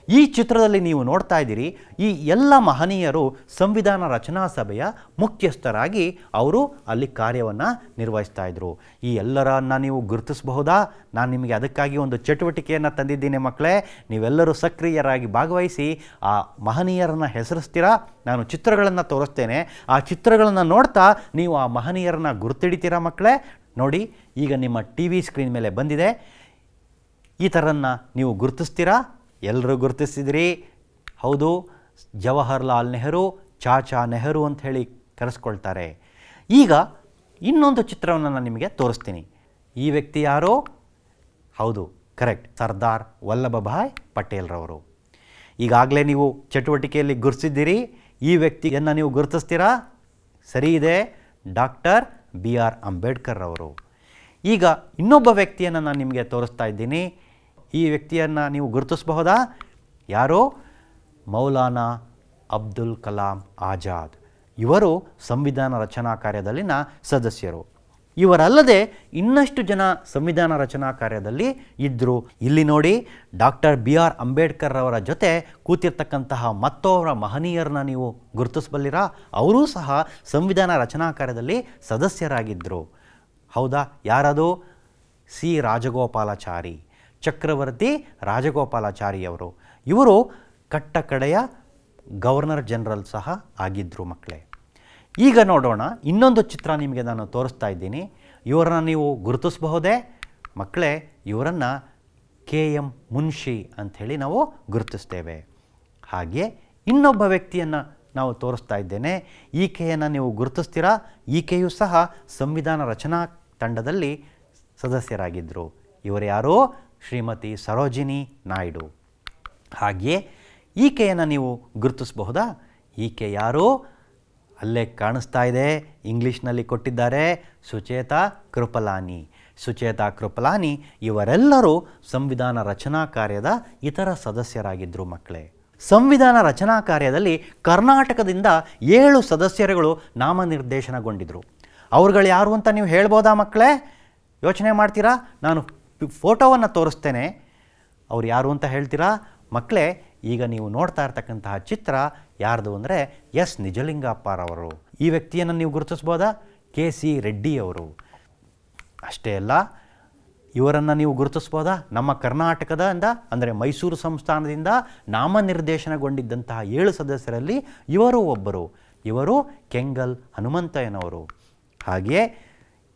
ಈ ಚಿತ್ರದಲ್ಲಿ ನೀವು ನೋಡ್ತಾ ಇದ್ದೀರಿ, ಈ ಎಲ್ಲ ಮಹನೀಯರು ಸಂವಿಧಾನ ರಚನಾ ಸಭೆಯ ಮುಖ್ಯಸ್ಥರಾಗಿ ಅವರು ಅಲ್ಲಿ ಕಾರ್ಯವನ್ನು ನಿರ್ವಹಿಸ್ತಾ ಇದ್ರು. ಈ ಎಲ್ಲರನ್ನ ನೀವು ಗುರುತಿಸಬಹುದಾ? ನಾನು ನಿಮಗೆ ಅದಕ್ಕಾಗಿ ಒಂದು ಚಟುವಟಿಕೆಯನ್ನು ತಂದಿದ್ದೀನಿ ಮಕ್ಕಳೇ. ನೀವೆಲ್ಲರೂ ಸಕ್ರಿಯರಾಗಿ ಭಾಗವಹಿಸಿ ಆ ಮಹನೀಯರನ್ನು ಹೆಸರಿಸ್ತೀರಾ. ನಾನು ಚಿತ್ರಗಳನ್ನು ತೋರಿಸ್ತೇನೆ, ಆ ಚಿತ್ರಗಳನ್ನು ನೋಡ್ತಾ ನೀವು ಆ ಮಹನೀಯರನ್ನು ಗುರುತಿಡಿತೀರಾ ಮಕ್ಕಳೇ. ನೋಡಿ, ಈಗ ನಿಮ್ಮ TV ಸ್ಕ್ರೀನ್ ಮೇಲೆ ಬಂದಿದೆ. ಈ ಥರನ್ನ ನೀವು ಗುರುತಿಸ್ತೀರಾ? ಎಲ್ಲರೂ ಗುರುತಿಸಿದಿರಿ. ಹೌದು, ಜವಾಹರ್ಲಾಲ್ ನೆಹರು, ಚಾಚಾ ನೆಹರು ಅಂತ ಹೇಳಿ ಕರೆಸ್ಕೊಳ್ತಾರೆ. ಈಗ ಇನ್ನೊಂದು ಚಿತ್ರವನ್ನು ನಾನು ನಿಮಗೆ ತೋರಿಸ್ತೀನಿ. ಈ ವ್ಯಕ್ತಿ ಯಾರು? ಹೌದು, ಕರೆಕ್ಟ್, ಸರ್ದಾರ್ ವಲ್ಲಭಭಾಯ್ ಪಟೇಲ್ರವರು. ಈಗಾಗಲೇ ನೀವು ಚಟುವಟಿಕೆಯಲ್ಲಿ ಗುರುತಿಸಿದ್ದೀರಿ. ಈ ವ್ಯಕ್ತಿಯನ್ನು ನೀವು ಗುರುತಿಸ್ತೀರಾ? ಸರಿ ಇದೆ, ಡಾಕ್ಟರ್ BR ಅಂಬೇಡ್ಕರ್ ಅವರು. ಈಗ ಇನ್ನೊಬ್ಬ ವ್ಯಕ್ತಿಯನ್ನು ನಾನು ನಿಮಗೆ ತೋರಿಸ್ತಾ ಇದ್ದೀನಿ. ಈ ವ್ಯಕ್ತಿಯನ್ನು ನೀವು ಗುರುತಿಸಬಹುದಾ? ಯಾರು? ಮೌಲಾನಾ ಅಬ್ದುಲ್ ಕಲಾಂ ಆಜಾದ್. ಇವರು ಸಂವಿಧಾನ ರಚನಾ ಕಾರ್ಯದಲ್ಲಿನ ಸದಸ್ಯರು. ಇವರಲ್ಲದೆ ಇನ್ನಷ್ಟು ಜನ ಸಂವಿಧಾನ ರಚನಾ ಕಾರ್ಯದಲ್ಲಿ ಇದ್ದರು. ಇಲ್ಲಿ ನೋಡಿ, ಡಾಕ್ಟರ್ BR ಅಂಬೇಡ್ಕರ್ ಅವರ ಜೊತೆ ಕೂತಿರ್ತಕ್ಕಂತಹ ಮತ್ತೊಬ್ಬರ ಮಹನೀಯರನ್ನ ನೀವು ಗುರುತಿಸಬಲ್ಲಿರಾ? ಅವರೂ ಸಹ ಸಂವಿಧಾನ ರಚನಾ ಕಾರ್ಯದಲ್ಲಿ ಸದಸ್ಯರಾಗಿದ್ದರು. ಹೌದಾ? ಯಾರದು? C. ರಾಜಗೋಪಾಲಾಚಾರಿ, ಚಕ್ರವರ್ತಿ ರಾಜಗೋಪಾಲಾಚಾರಿಯವರು. ಇವರು ಕಟ್ಟಕಡೆಯ ಗವರ್ನರ್ ಜನರಲ್ ಸಹ ಆಗಿದ್ದರು ಮಕ್ಕಳೇ. ಈಗ ನೋಡೋಣ, ಇನ್ನೊಂದು ಚಿತ್ರ ನಿಮಗೆ ನಾನು ತೋರಿಸ್ತಾ ಇದ್ದೀನಿ. ಇವರನ್ನು ನೀವು ಗುರುತಿಸಬಹುದೇ ಮಕ್ಕಳೇ? ಇವರನ್ನು KM ಮುನ್ಷಿ ಅಂಥೇಳಿ ನಾವು ಗುರುತಿಸ್ತೇವೆ. ಹಾಗೆ ಇನ್ನೊಬ್ಬ ವ್ಯಕ್ತಿಯನ್ನು ನಾವು ತೋರಿಸ್ತಾ ಇದ್ದೇನೆ. ಈಕೆಯನ್ನು ನೀವು ಗುರುತಿಸ್ತೀರಾ? ಈಕೆಯೂ ಸಹ ಸಂವಿಧಾನ ರಚನಾ ತಂಡದಲ್ಲಿ ಸದಸ್ಯರಾಗಿದ್ದರು. ಇವರು ಯಾರು? ಶ್ರೀಮತಿ ಸರೋಜಿನಿ ನಾಯ್ಡು. ಹಾಗೆಯೇ ಈಕೆಯನ್ನು ನೀವು ಗುರುತಿಸಬಹುದಾ? ಈಕೆ ಯಾರು? ಅಲ್ಲೇ ಕಾಣಿಸ್ತಾ ಇದೆ, ಇಂಗ್ಲೀಷ್ನಲ್ಲಿ ಕೊಟ್ಟಿದ್ದಾರೆ, ಸುಚೇತಾ ಕೃಪಲಾನಿ. ಸುಚೇತಾ ಕೃಪಲಾನಿ ಇವರೆಲ್ಲರೂ ಸಂವಿಧಾನ ರಚನಾ ಕಾರ್ಯದ ಇತರ ಸದಸ್ಯರಾಗಿದ್ದರು ಮಕ್ಕಳೇ. ಸಂವಿಧಾನ ರಚನಾ ಕಾರ್ಯದಲ್ಲಿ ಕರ್ನಾಟಕದಿಂದ 7 ಸದಸ್ಯರುಗಳು ನಾಮನಿರ್ದೇಶನಗೊಂಡಿದ್ದರು. ಅವ್ರುಗಳು ಯಾರು ಅಂತ ನೀವು ಹೇಳ್ಬೋದಾ ಮಕ್ಕಳೇ? ಯೋಚನೆ ಮಾಡ್ತೀರಾ? ನಾನು ಫೋಟೋವನ್ನು ತೋರಿಸ್ತೇನೆ. ಅವ್ರು ಯಾರು ಅಂತ ಹೇಳ್ತೀರಾ ಮಕ್ಕಳೇ? ಈಗ ನೀವು ನೋಡ್ತಾ ಇರ್ತಕ್ಕಂತಹ ಚಿತ್ರ ಯಾರ್ದು ಅಂದರೆ S. ನಿಜಲಿಂಗಪ್ಪರವರು. ಈ ವ್ಯಕ್ತಿಯನ್ನು ನೀವು ಗುರುತಿಸ್ಬೋದಾ? KC ರೆಡ್ಡಿ ಅವರು. ಅಷ್ಟೇ ಅಲ್ಲ, ಇವರನ್ನು ನೀವು ಗುರುತಿಸ್ಬೋದಾ? ನಮ್ಮ ಕರ್ನಾಟಕದಿಂದ ಅಂದರೆ ಮೈಸೂರು ಸಂಸ್ಥಾನದಿಂದ ನಾಮನಿರ್ದೇಶನಗೊಂಡಿದ್ದಂತಹ 7 ಸದಸ್ಯರಲ್ಲಿ ಇವರು ಒಬ್ಬರು. ಇವರು ಕೆಂಗಲ್ ಹನುಮಂತಯ್ಯನವರು. ಹಾಗೆಯೇ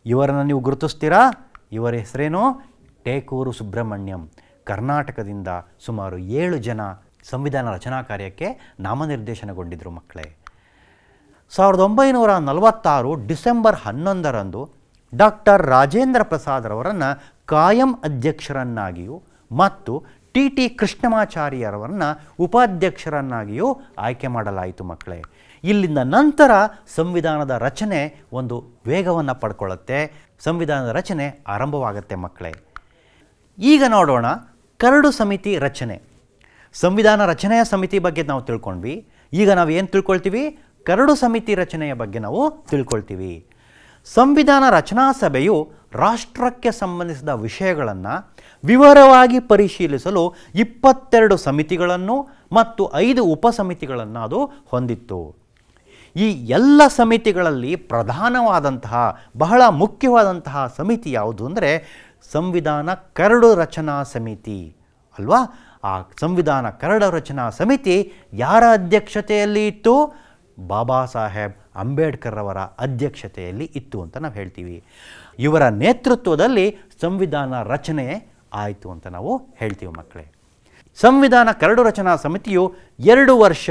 ಇವರನ್ನು ನೀವು ಗುರುತಿಸ್ತೀರಾ? ಇವರ ಹೆಸರೇನು? ಟೇಕೂರು ಸುಬ್ರಹ್ಮಣ್ಯಂ. ಕರ್ನಾಟಕದಿಂದ ಸುಮಾರು 7 ಜನ ಸಂವಿಧಾನ ರಚನಾ ಕಾರ್ಯಕ್ಕೆ ನಾಮನಿರ್ದೇಶನಗೊಂಡಿದ್ದರು ಮಕ್ಕಳೇ. 1946 ಡಿಸೆಂಬರ್ 11ರಂದು ಡಾಕ್ಟರ್ ರಾಜೇಂದ್ರ ಪ್ರಸಾದ್ರವರನ್ನು ಕಾಯಂ ಅಧ್ಯಕ್ಷರನ್ನಾಗಿಯೂ ಮತ್ತು ಟಿ ಕೃಷ್ಣಮಾಚಾರ್ಯರವರನ್ನು ಉಪಾಧ್ಯಕ್ಷರನ್ನಾಗಿಯೂ ಆಯ್ಕೆ ಮಾಡಲಾಯಿತು ಮಕ್ಕಳೇ. ಇಲ್ಲಿಂದ ನಂತರ ಸಂವಿಧಾನದ ರಚನೆ ಒಂದು ವೇಗವನ್ನು ಪಡ್ಕೊಳ್ಳುತ್ತೆ, ಸಂವಿಧಾನದ ರಚನೆ ಆರಂಭವಾಗುತ್ತೆ ಮಕ್ಕಳೇ. ಈಗ ನೋಡೋಣ ಕರಡು ಸಮಿತಿ ರಚನೆ. ಸಂವಿಧಾನ ರಚನೆಯ ಸಮಿತಿ ಬಗ್ಗೆ ನಾವು ತಿಳ್ಕೊಂಡ್ವಿ. ಈಗ ನಾವು ಏನು ತಿಳ್ಕೊಳ್ತೀವಿ? ಕರಡು ಸಮಿತಿ ರಚನೆಯ ಬಗ್ಗೆ ನಾವು ತಿಳ್ಕೊಳ್ತೀವಿ. ಸಂವಿಧಾನ ರಚನಾ ಸಭೆಯು ರಾಷ್ಟ್ರಕ್ಕೆ ಸಂಬಂಧಿಸಿದ ವಿಷಯಗಳನ್ನು ವಿವರವಾಗಿ ಪರಿಶೀಲಿಸಲು 22 ಸಮಿತಿಗಳನ್ನು ಮತ್ತು 5 ಉಪಸಮಿತಿಗಳನ್ನು ಅದು ಹೊಂದಿತ್ತು. ಈ ಎಲ್ಲ ಸಮಿತಿಗಳಲ್ಲಿ ಪ್ರಧಾನವಾದಂತಹ ಬಹಳ ಮುಖ್ಯವಾದಂತಹ ಸಮಿತಿ ಯಾವುದು ಅಂದರೆ ಸಂವಿಧಾನ ಕರಡು ರಚನಾ ಸಮಿತಿ ಅಲ್ವಾ? ಆ ಸಂವಿಧಾನ ಕರಡು ರಚನಾ ಸಮಿತಿ ಯಾರ ಅಧ್ಯಕ್ಷತೆಯಲ್ಲಿ ಇತ್ತು? ಬಾಬಾ ಸಾಹೇಬ್ ಅಂಬೇಡ್ಕರ್ ಅವರ ಅಧ್ಯಕ್ಷತೆಯಲ್ಲಿ ಇತ್ತು ಅಂತ ನಾವು ಹೇಳ್ತೀವಿ. ಇವರ ನೇತೃತ್ವದಲ್ಲಿ ಸಂವಿಧಾನ ರಚನೆ ಆಯಿತು ಅಂತ ನಾವು ಹೇಳ್ತೀವಿ ಮಕ್ಕಳೇ. ಸಂವಿಧಾನ ಕರಡು ರಚನಾ ಸಮಿತಿಯು 2 ವರ್ಷ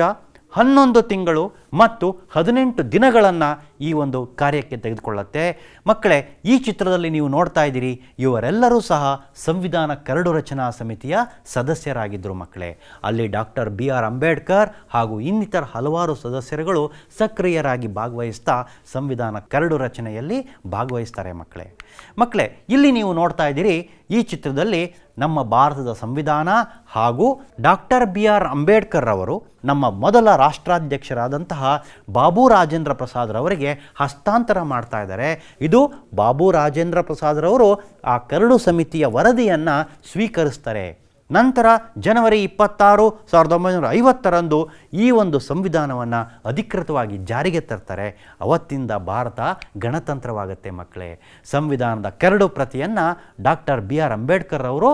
11 ತಿಂಗಳು ಮತ್ತು 18 ದಿನಗಳನ್ನು ಈ ಒಂದು ಕಾರ್ಯಕ್ಕೆ ತೆಗೆದುಕೊಳ್ಳುತ್ತೆ ಮಕ್ಕಳೇ. ಈ ಚಿತ್ರದಲ್ಲಿ ನೀವು ನೋಡ್ತಾ ಇದ್ದೀರಿ, ಇವರೆಲ್ಲರೂ ಸಹ ಸಂವಿಧಾನ ಕರಡು ರಚನಾ ಸಮಿತಿಯ ಸದಸ್ಯರಾಗಿದ್ದರು ಮಕ್ಕಳೇ. ಅಲ್ಲಿ ಡಾಕ್ಟರ್ BR ಅಂಬೇಡ್ಕರ್ ಹಾಗೂ ಇನ್ನಿತರ ಹಲವಾರು ಸದಸ್ಯರುಗಳು ಸಕ್ರಿಯರಾಗಿ ಭಾಗವಹಿಸ್ತಾ ಸಂವಿಧಾನ ಕರಡು ರಚನೆಯಲ್ಲಿ ಭಾಗವಹಿಸ್ತಾರೆ ಮಕ್ಕಳೇ. ಮಕ್ಕಳೇ, ಇಲ್ಲಿ ನೀವು ನೋಡ್ತಾ ಇದ್ದೀರಿ, ಈ ಚಿತ್ರದಲ್ಲಿ ನಮ್ಮ ಭಾರತದ ಸಂವಿಧಾನ ಹಾಗೂ ಡಾಕ್ಟರ್ BR ಅಂಬೇಡ್ಕರ್ ಅವರು ನಮ್ಮ ಮೊದಲ ರಾಷ್ಟ್ರಾಧ್ಯಕ್ಷರಾದಂತಹ ಬಾಬು ರಾಜೇಂದ್ರ ಪ್ರಸಾದ್ರವರಿಗೆ ಹಸ್ತಾಂತರ ಮಾಡ್ತಾ ಇದ್ದಾರೆ. ಇದು ಬಾಬು ರಾಜೇಂದ್ರ ಪ್ರಸಾದ್ರವರು ಆ ಕರಡು ಸಮಿತಿಯ ವರದಿಯನ್ನು ಸ್ವೀಕರಿಸ್ತಾರೆ. ನಂತರ ಜನವರಿ 26, 1950ರಂದು ಈ ಒಂದು ಸಂವಿಧಾನವನ್ನು ಅಧಿಕೃತವಾಗಿ ಜಾರಿಗೆ ತರ್ತಾರೆ. ಅವತ್ತಿಂದ ಭಾರತ ಗಣತಂತ್ರವಾಗುತ್ತೆ ಮಕ್ಕಳೇ. ಸಂವಿಧಾನದ ಕರಡು ಪ್ರತಿಯನ್ನು ಡಾಕ್ಟರ್ BR ಅಂಬೇಡ್ಕರ್ ಅವರು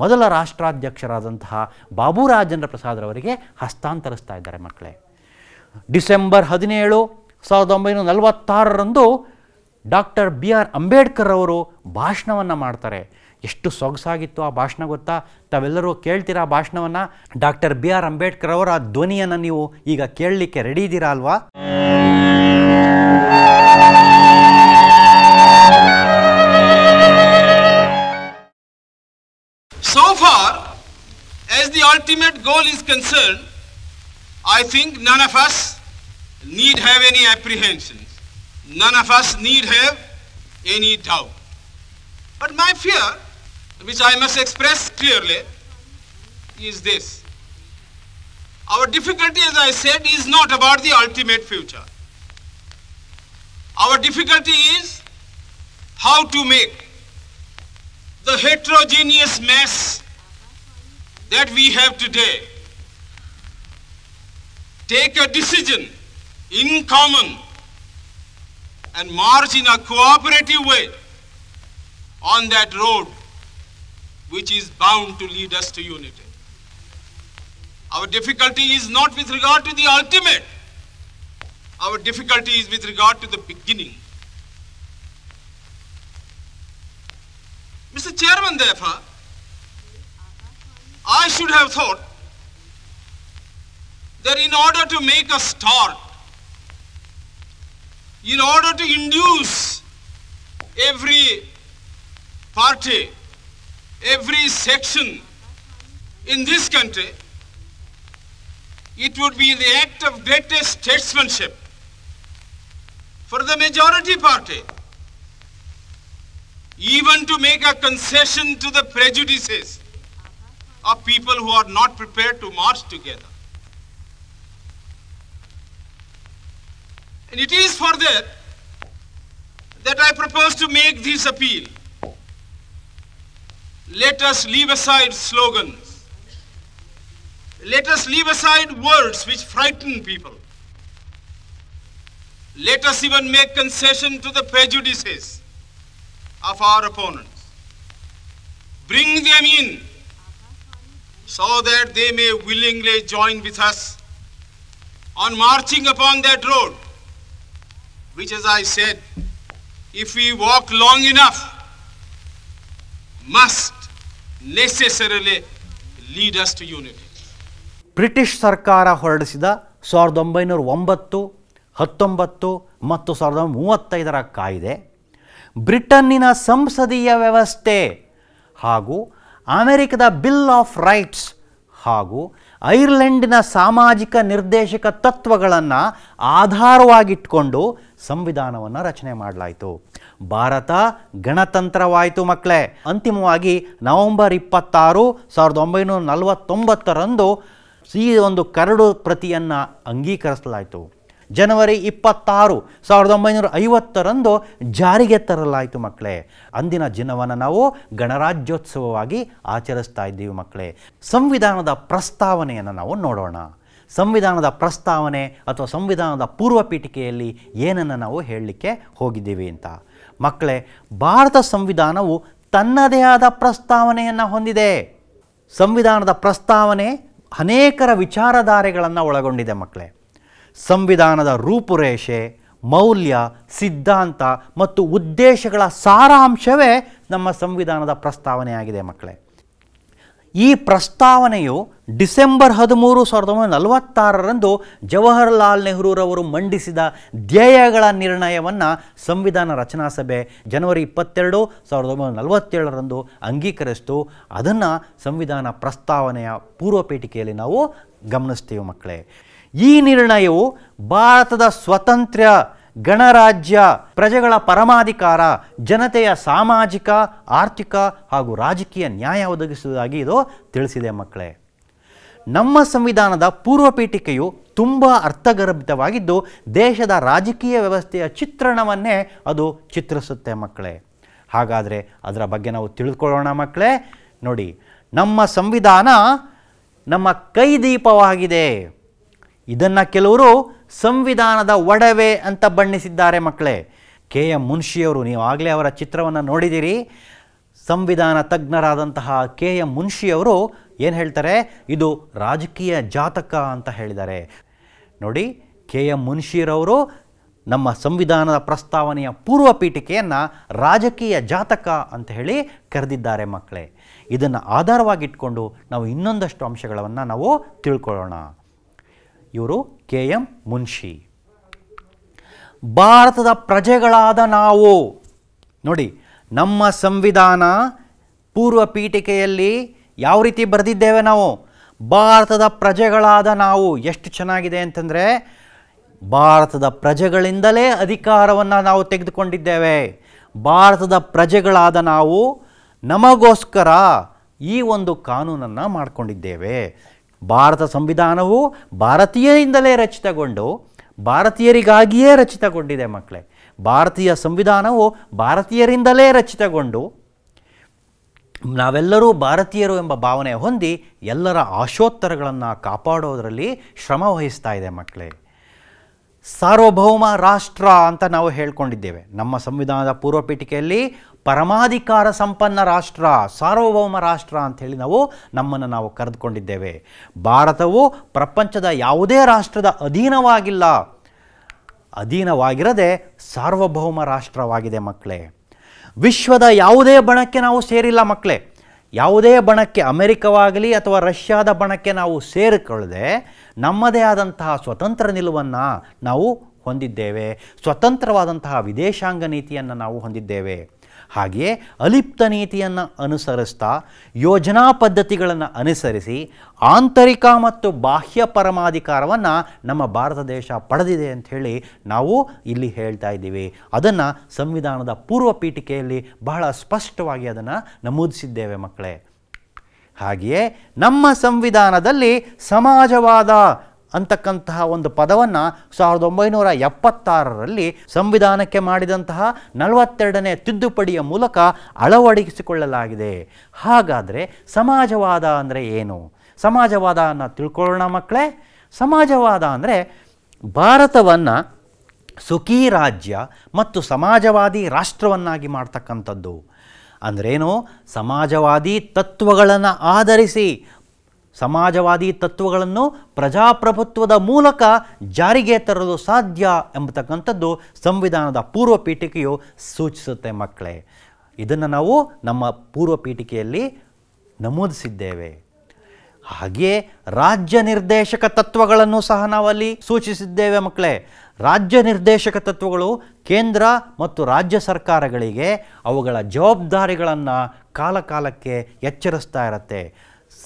ಮೊದಲ ರಾಷ್ಟ್ರಾಧ್ಯಕ್ಷರಾದಂತಹ ಬಾಬು ರಾಜೇಂದ್ರ ಪ್ರಸಾದ್ರವರಿಗೆ ಹಸ್ತಾಂತರಿಸ್ತಾ ಇದ್ದಾರೆ ಮಕ್ಕಳೇ. ಡಿಸೆಂಬರ್ 17, 1946ರಂದು ಡಾಕ್ಟರ್ BR ಅಂಬೇಡ್ಕರ್ ಅವರು ಭಾಷಣವನ್ನು ಮಾಡ್ತಾರೆ. ಎಷ್ಟು ಸೊಗಸಾಗಿತ್ತು ಆ ಭಾಷಣ ಗೊತ್ತಾ? ತಾವೆಲ್ಲರೂ ಕೇಳ್ತೀರಾ ಆ ಭಾಷಣವನ್ನು? ಡಾಕ್ಟರ್ BR ಅಂಬೇಡ್ಕರ್ ಅವರ ಧ್ವನಿಯನ್ನು ನೀವು ಈಗ ಕೇಳಲಿಕ್ಕೆ ರೆಡಿ ಇದ್ದೀರಾ ಅಲ್ವಾ? So far as the ultimate goal is concerned, I think none of us need have any apprehensions. None of us need have any doubt. But my fear, which I must express clearly, is this. Our difficulty, as I said, is not about the ultimate future. Our difficulty is how to make the heterogeneous mess that we have today take a decision in common and march in a cooperative way on that road which is bound to lead us to unity. Our difficulty is not with regard to the ultimate. Our difficulty is with regard to the beginning. Mr. Chairman, therefore, I should have thought that in order to make a start, in order to induce every party, every section in this country, it would be the act of greatest statesmanship for the majority party even to make a concession to the prejudices of people who are not prepared to march together. And it is for that I propose to make this appeal. Let us leave aside slogans. Let us leave aside words which frighten people. Let us even make concession to the prejudices of our opponents. Bring them in so that they may willingly join with us on marching upon that road, which, as I said, if we walk long enough, must necessarily lead us to unity. British ಸರ್ಕಾರ ಹೊರಡಿಸಿದ 1909, 19 ಮತ್ತು 1935 ಕಾಯ್ದೆ, ಬ್ರಿಟನ್ನಿನ ಸಂಸದೀಯ ವ್ಯವಸ್ಥೆ ಹಾಗೂ ಅಮೆರಿಕದ ಬಿಲ್ ಆಫ್ ರೈಟ್ಸ್ ಹಾಗೂ ಐರ್ಲೆಂಡಿನ ಸಾಮಾಜಿಕ ನಿರ್ದೇಶಕ ತತ್ವಗಳನ್ನು ಆಧಾರವಾಗಿಟ್ಕೊಂಡು ಸಂವಿಧಾನವನ್ನು ರಚನೆ ಮಾಡಲಾಯಿತು. ಭಾರತ ಗಣತಂತ್ರವಾಯಿತು ಮಕ್ಕಳೇ. ಅಂತಿಮವಾಗಿ ನವೆಂಬರ್ 26, 1949 ಈ ಒಂದು ಕರಡು ಪ್ರತಿಯನ್ನು ಅಂಗೀಕರಿಸಲಾಯಿತು. ಜನವರಿ 26, 1950 ಜಾರಿಗೆ ತರಲಾಯಿತು ಮಕ್ಕಳೇ. ಅಂದಿನ ದಿನವನ್ನು ನಾವು ಗಣರಾಜ್ಯೋತ್ಸವವಾಗಿ ಆಚರಿಸ್ತಾ ಇದ್ದೀವಿ ಮಕ್ಕಳೇ. ಸಂವಿಧಾನದ ಪ್ರಸ್ತಾವನೆಯನ್ನು ನಾವು ನೋಡೋಣ. ಸಂವಿಧಾನದ ಪ್ರಸ್ತಾವನೆ ಅಥವಾ ಸಂವಿಧಾನದ ಪೂರ್ವ ಪೀಠಿಕೆಯಲ್ಲಿ ಏನನ್ನು ನಾವು ಹೇಳಲಿಕ್ಕೆ ಹೋಗಿದ್ದೀವಿ ಅಂತ. ಮಕ್ಕಳೇ, ಭಾರತ ಸಂವಿಧಾನವು ತನ್ನದೇ ಆದ ಪ್ರಸ್ತಾವನೆಯನ್ನು ಹೊಂದಿದೆ. ಸಂವಿಧಾನದ ಪ್ರಸ್ತಾವನೆ ಅನೇಕರ ವಿಚಾರಧಾರೆಗಳನ್ನು ಒಳಗೊಂಡಿದೆ ಮಕ್ಕಳೇ. ಸಂವಿಧಾನದ ರೂಪುರೇಷೆ, ಮೌಲ್ಯ, ಸಿದ್ಧಾಂತ ಮತ್ತು ಉದ್ದೇಶಗಳ ಸಾರಾಂಶವೇ ನಮ್ಮ ಸಂವಿಧಾನದ ಪ್ರಸ್ತಾವನೆಯಾಗಿದೆ ಮಕ್ಕಳೇ. ಈ ಪ್ರಸ್ತಾವನೆಯು ಡಿಸೆಂಬರ್ 13, 1946 ಜವಾಹರಲಾಲ್ ನೆಹರೂರವರು ಮಂಡಿಸಿದ ಧ್ಯೇಯಗಳ ನಿರ್ಣಯವನ್ನು ಸಂವಿಧಾನ ರಚನಾ ಸಭೆ ಜನವರಿ 22, 1947 ಅಂಗೀಕರಿಸಿತು. ಅದನ್ನು ಸಂವಿಧಾನ ಪ್ರಸ್ತಾವನೆಯ ಪೂರ್ವ ಪೀಠಿಕೆಯಲ್ಲಿ ನಾವು ಗಮನಿಸ್ತೀವಿ ಮಕ್ಕಳೇ. ಈ ನಿರ್ಣಯವು ಭಾರತದ ಸ್ವಾತಂತ್ರ್ಯ, ಗಣರಾಜ್ಯ, ಪ್ರಜೆಗಳ ಪರಮಾಧಿಕಾರ, ಜನತೆಯ ಸಾಮಾಜಿಕ, ಆರ್ಥಿಕ ಹಾಗೂ ರಾಜಕೀಯ ನ್ಯಾಯ ಒದಗಿಸುವುದಾಗಿ ಇದು ತಿಳಿಸಿದೆ ಮಕ್ಕಳೇ. ನಮ್ಮ ಸಂವಿಧಾನದ ಪೂರ್ವ ಪೀಠಿಕೆಯು ತುಂಬ ಅರ್ಥಗರ್ಭಿತವಾಗಿದ್ದು ದೇಶದ ರಾಜಕೀಯ ವ್ಯವಸ್ಥೆಯ ಚಿತ್ರಣವನ್ನೇ ಅದು ಚಿತ್ರಿಸುತ್ತೆ ಮಕ್ಕಳೇ. ಹಾಗಾದರೆ ಅದರ ಬಗ್ಗೆ ನಾವು ತಿಳಿದುಕೊಳ್ಳೋಣ ಮಕ್ಕಳೇ. ನೋಡಿ, ನಮ್ಮ ಸಂವಿಧಾನ ನಮ್ಮ ಕೈದೀಪವಾಗಿದೆ. ಇದನ್ನು ಕೆಲವರು ಸಂವಿಧಾನದ ಒಡವೆ ಅಂತ ಬಣ್ಣಿಸಿದ್ದಾರೆ ಮಕ್ಕಳೇ. KM ಮುನ್ಷಿಯವರು, ನೀವು ಆಗಲೇ ಅವರ ಚಿತ್ರವನ್ನು ನೋಡಿದ್ದೀರಿ. ಸಂವಿಧಾನ ತಜ್ಞರಾದಂತಹ KM ಮುನ್ಷಿಯವರು ಏನು ಹೇಳ್ತಾರೆ, ಇದು ರಾಜಕೀಯ ಜಾತಕ ಅಂತ ಹೇಳಿದ್ದಾರೆ. ನೋಡಿ, KM ಮುನ್ಷಿರವರು ನಮ್ಮ ಸಂವಿಧಾನದ ಪ್ರಸ್ತಾವನೆಯ ಪೂರ್ವ ಪೀಠಿಕೆಯನ್ನು ರಾಜಕೀಯ ಜಾತಕ ಅಂತ ಹೇಳಿ ಕರೆದಿದ್ದಾರೆ ಮಕ್ಕಳೇ. ಇದನ್ನು ಆಧಾರವಾಗಿಟ್ಕೊಂಡು ನಾವು ಇನ್ನೊಂದಷ್ಟು ಅಂಶಗಳನ್ನು ನಾವು ತಿಳ್ಕೊಳ್ಳೋಣ. ಇವರು KM ಮುನ್ಷಿ. ಭಾರತದ ಪ್ರಜೆಗಳಾದ ನಾವು, ನೋಡಿ, ನಮ್ಮ ಸಂವಿಧಾನ ಪೂರ್ವ ಪೀಠಿಕೆಯಲ್ಲಿ ಯಾವ ರೀತಿ ಬರೆದಿದ್ದೇವೆ ನಾವು, ಭಾರತದ ಪ್ರಜೆಗಳಾದ ನಾವು. ಎಷ್ಟು ಚೆನ್ನಾಗಿದೆ ಅಂತಂದರೆ, ಭಾರತದ ಪ್ರಜೆಗಳಿಂದಲೇ ಅಧಿಕಾರವನ್ನು ನಾವು ತೆಗೆದುಕೊಂಡಿದ್ದೇವೆ. ಭಾರತದ ಪ್ರಜೆಗಳಾದ ನಾವು ನಮಗೋಸ್ಕರ ಈ ಒಂದು ಕಾನೂನನ್ನು ಮಾಡಿಕೊಂಡಿದ್ದೇವೆ. ಭಾರತ ಸಂವಿಧಾನವು ಭಾರತೀಯರಿಂದಲೇ ರಚಿತಗೊಂಡು ಭಾರತೀಯರಿಗಾಗಿಯೇ ರಚಿತಗೊಂಡಿದೆ ಮಕ್ಕಳೇ. ಭಾರತೀಯ ಸಂವಿಧಾನವು ಭಾರತೀಯರಿಂದಲೇ ರಚಿತಗೊಂಡು ನಾವೆಲ್ಲರೂ ಭಾರತೀಯರು ಎಂಬ ಭಾವನೆ ಹೊಂದಿ ಎಲ್ಲರ ಆಶೋತ್ತರಗಳನ್ನು ಕಾಪಾಡೋದರಲ್ಲಿ ಶ್ರಮ ವಹಿಸ್ತಾ ಇದೆ ಮಕ್ಕಳೇ. ಸಾರ್ವಭೌಮ ರಾಷ್ಟ್ರ ಅಂತ ನಾವು ಹೇಳ್ಕೊಂಡಿದ್ದೇವೆ. ನಮ್ಮ ಸಂವಿಧಾನದ ಪೂರ್ವ ಪೀಠಿಕೆಯಲ್ಲಿ ಪರಮಾಧಿಕಾರ ಸಂಪನ್ನ ರಾಷ್ಟ್ರ, ಸಾರ್ವಭೌಮ ರಾಷ್ಟ್ರ ಅಂಥೇಳಿ ನಮ್ಮನ್ನು ನಾವು ಕರೆದುಕೊಂಡಿದ್ದೇವೆ. ಭಾರತವು ಪ್ರಪಂಚದ ಯಾವುದೇ ರಾಷ್ಟ್ರದ ಅಧೀನವಾಗಿಲ್ಲ, ಅಧೀನವಾಗಿರದೆ ಸಾರ್ವಭೌಮ ರಾಷ್ಟ್ರವಾಗಿದೆ ಮಕ್ಕಳೇ. ವಿಶ್ವದ ಯಾವುದೇ ಬಣಕ್ಕೆ ನಾವು ಸೇರಿಲ್ಲ ಮಕ್ಕಳೇ. ಯಾವುದೇ ಬಣಕ್ಕೆ, ಅಮೆರಿಕವಾಗಲಿ ಅಥವಾ ರಷ್ಯಾದ ಬಣಕ್ಕೆ ನಾವು ಸೇರಿಕೊಳ್ಳದೆ ನಮ್ಮದೇ ಆದಂತಹ ಸ್ವತಂತ್ರ ನಿಲುವನ್ನು ನಾವು ಹೊಂದಿದ್ದೇವೆ. ಸ್ವತಂತ್ರವಾದಂತಹ ವಿದೇಶಾಂಗ ನೀತಿಯನ್ನು ನಾವು ಹೊಂದಿದ್ದೇವೆ. ಹಾಗೆಯೇ ಅಲಿಪ್ತ ನೀತಿಯನ್ನು ಅನುಸರಿಸ್ತಾ ಯೋಜನಾ ಪದ್ಧತಿಗಳನ್ನು ಅನುಸರಿಸಿ ಆಂತರಿಕ ಮತ್ತು ಬಾಹ್ಯ ಪರಮಾಧಿಕಾರವನ್ನು ನಮ್ಮ ಭಾರತ ದೇಶ ಪಡೆದಿದೆ ಅಂಥೇಳಿ ನಾವು ಇಲ್ಲಿ ಹೇಳ್ತಾ ಇದ್ದೀವಿ. ಅದನ್ನು ಸಂವಿಧಾನದ ಪೂರ್ವ ಪೀಠಿಕೆಯಲ್ಲಿ ಬಹಳ ಸ್ಪಷ್ಟವಾಗಿ ಅದನ್ನು ನಮೂದಿಸಿದ್ದೇವೆ ಮಕ್ಕಳೇ. ಹಾಗೆಯೇ ನಮ್ಮ ಸಂವಿಧಾನದಲ್ಲಿ ಸಮಾಜವಾದ ಅಂತಕ್ಕಂತಹ ಒಂದು ಪದವನ್ನು 1976 ಸಂವಿಧಾನಕ್ಕೆ ಮಾಡಿದಂತಹ 42ನೇ ತಿದ್ದುಪಡಿಯ ಮೂಲಕ ಅಳವಡಿಸಿಕೊಳ್ಳಲಾಗಿದೆ. ಹಾಗಾದರೆ ಸಮಾಜವಾದ ಅಂದರೆ ಏನು? ಸಮಾಜವಾದವನ್ನು ತಿಳ್ಕೊಳ್ಳೋಣ ಮಕ್ಕಳೇ. ಸಮಾಜವಾದ ಅಂದರೆ ಭಾರತವನ್ನು ಸುಖಿ ರಾಜ್ಯ ಮತ್ತು ಸಮಾಜವಾದಿ ರಾಷ್ಟ್ರವನ್ನಾಗಿ ಮಾಡ್ತಕ್ಕಂಥದ್ದು. ಅಂದ್ರೇನು? ಸಮಾಜವಾದಿ ತತ್ವಗಳನ್ನು ಆಧರಿಸಿ, ಸಮಾಜವಾದಿ ತತ್ವಗಳನ್ನು ಪ್ರಜಾಪ್ರಭುತ್ವದ ಮೂಲಕ ಜಾರಿಗೆ ತರಲು ಸಾಧ್ಯ ಎಂಬತಕ್ಕಂಥದ್ದು ಸಂವಿಧಾನದ ಪೂರ್ವ ಪೀಠಿಕೆಯು ಸೂಚಿಸುತ್ತೆ ಮಕ್ಕಳೇ. ಇದನ್ನು ನಾವು ನಮ್ಮ ಪೂರ್ವ ಪೀಠಿಕೆಯಲ್ಲಿ ನಮೂದಿಸಿದ್ದೇವೆ. ಹಾಗೆಯೇ ರಾಜ್ಯ ನಿರ್ದೇಶಕ ತತ್ವಗಳನ್ನು ಸಹ ನಾವಲ್ಲಿ ಸೂಚಿಸಿದ್ದೇವೆ ಮಕ್ಕಳೇ. ರಾಜ್ಯ ನಿರ್ದೇಶಕ ತತ್ವಗಳು ಕೇಂದ್ರ ಮತ್ತು ರಾಜ್ಯ ಸರ್ಕಾರಗಳಿಗೆ ಅವುಗಳ ಜವಾಬ್ದಾರಿಗಳನ್ನು ಕಾಲಕಾಲಕ್ಕೆ ಎಚ್ಚರಿಸ್ತಾ ಇರುತ್ತೆ.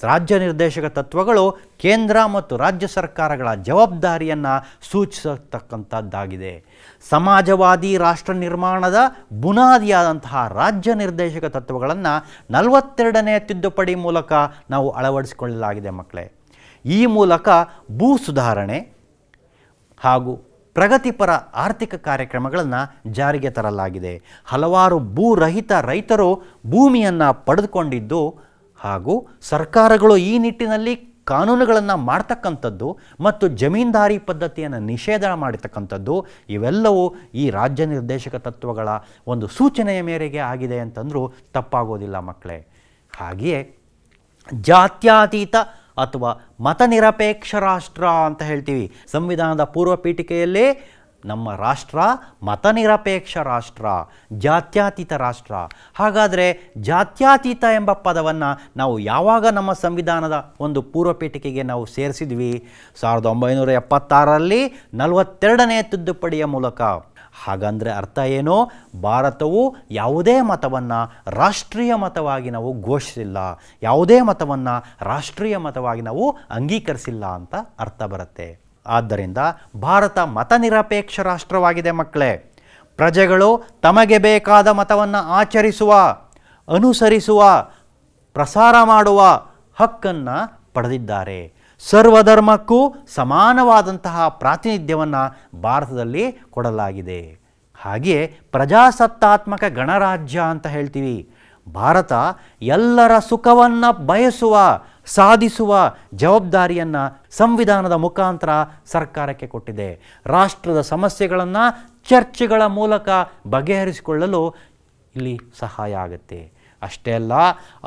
ರಾಜ್ಯ ನಿರ್ದೇಶಕ ತತ್ವಗಳು ಕೇಂದ್ರ ಮತ್ತು ರಾಜ್ಯ ಸರ್ಕಾರಗಳ ಜವಾಬ್ದಾರಿಯನ್ನು ಸೂಚಿಸತಕ್ಕಂಥದ್ದಾಗಿದೆ. ಸಮಾಜವಾದಿ ರಾಷ್ಟ್ರ ನಿರ್ಮಾಣದ ಬುನಾದಿಯಾದಂತಹ ರಾಜ್ಯ ನಿರ್ದೇಶಕ ತತ್ವಗಳನ್ನು 42ನೇ ತಿದ್ದುಪಡಿ ಮೂಲಕ ನಾವು ಅಳವಡಿಸಿಕೊಳ್ಳಲಾಗಿದೆ ಮಕ್ಕಳೇ. ಈ ಮೂಲಕ ಭೂ ಸುಧಾರಣೆ ಹಾಗೂ ಪ್ರಗತಿಪರ ಆರ್ಥಿಕ ಕಾರ್ಯಕ್ರಮಗಳನ್ನು ಜಾರಿಗೆ ತರಲಾಗಿದೆ. ಹಲವಾರು ಭೂರಹಿತ ರೈತರು ಭೂಮಿಯನ್ನು ಪಡೆದುಕೊಂಡಿದ್ದು ಹಾಗೂ ಸರ್ಕಾರಗಳು ಈ ನಿಟ್ಟಿನಲ್ಲಿ ಕಾನೂನುಗಳನ್ನು ಮಾಡ್ತಕ್ಕಂಥದ್ದು ಮತ್ತು ಜಮೀನ್ದಾರಿ ಪದ್ಧತಿಯನ್ನು ನಿಷೇಧ ಮಾಡಿರ್ತಕ್ಕಂಥದ್ದು ಇವೆಲ್ಲವೂ ಈ ರಾಜ್ಯ ನಿರ್ದೇಶಕ ತತ್ವಗಳ ಒಂದು ಸೂಚನೆಯ ಮೇರೆಗೆ ಆಗಿದೆ ಅಂತಂದರೂ ತಪ್ಪಾಗೋದಿಲ್ಲ ಮಕ್ಕಳೇ. ಹಾಗೆಯೇ ಜಾತ್ಯತೀತ ಅಥವಾ ಮತನಿರಪೇಕ್ಷ ರಾಷ್ಟ್ರ ಅಂತ ಹೇಳ್ತೀವಿ. ಸಂವಿಧಾನದ ಪೂರ್ವ ಪೀಠಿಕೆಯಲ್ಲಿ ನಮ್ಮ ರಾಷ್ಟ್ರ ಮತನಿರಪೇಕ್ಷ ರಾಷ್ಟ್ರ, ಜಾತ್ಯತೀತ ರಾಷ್ಟ್ರ. ಹಾಗಾದರೆ ಜಾತ್ಯತೀತ ಎಂಬ ಪದವನ್ನು ನಾವು ಯಾವಾಗ ನಮ್ಮ ಸಂವಿಧಾನದ ಒಂದು ಪೂರ್ವ ಪೀಠಿಕೆಗೆ ನಾವು ಸೇರಿಸಿದ್ವಿ? 1976ರಲ್ಲಿ 42ನೇ ತಿದ್ದುಪಡಿಯ ಮೂಲಕ. ಹಾಗಂದರೆ ಅರ್ಥ ಏನು? ಭಾರತವು ಯಾವುದೇ ಮತವನ್ನು ರಾಷ್ಟ್ರೀಯ ಮತವಾಗಿ ನಾವು ಘೋಷಿಸಿಲ್ಲ, ಯಾವುದೇ ಮತವನ್ನು ರಾಷ್ಟ್ರೀಯ ಮತವಾಗಿ ನಾವು ಅಂಗೀಕರಿಸಿಲ್ಲ ಅಂತ ಅರ್ಥ ಬರುತ್ತೆ. ಆದ್ದರಿಂದ ಭಾರತ ಮತನಿರಪೇಕ್ಷ ರಾಷ್ಟ್ರವಾಗಿದೆ ಮಕ್ಕಳೇ. ಪ್ರಜೆಗಳು ತಮಗೆ ಬೇಕಾದ ಮತವನ್ನು ಆಚರಿಸುವ, ಅನುಸರಿಸುವ, ಪ್ರಸಾರ ಮಾಡುವ ಹಕ್ಕನ್ನು ಪಡೆದಿದ್ದಾರೆ. ಸರ್ವಧರ್ಮಕ್ಕೂ ಸಮಾನವಾದಂತಹ ಪ್ರಾತಿನಿಧ್ಯವನ್ನು ಭಾರತದಲ್ಲಿ ಕೊಡಲಾಗಿದೆ. ಹಾಗೆಯೇ ಪ್ರಜಾಸತ್ತಾತ್ಮಕ ಗಣರಾಜ್ಯ ಅಂತ ಹೇಳ್ತೀವಿ. ಭಾರತ ಎಲ್ಲರ ಸುಖವನ್ನು ಬಯಸುವ, ಸಾಧಿಸುವ ಜವಾಬ್ದಾರಿಯನ್ನು ಸಂವಿಧಾನದ ಮುಖಾಂತರ ಸರ್ಕಾರಕ್ಕೆ ಕೊಟ್ಟಿದೆ. ರಾಷ್ಟ್ರದ ಸಮಸ್ಯೆಗಳನ್ನು ಚರ್ಚೆಗಳ ಮೂಲಕ ಬಗೆಹರಿಸಿಕೊಳ್ಳಲು ಇಲ್ಲಿ ಸಹಾಯ ಆಗುತ್ತೆ. ಅಷ್ಟೇ ಅಲ್ಲ,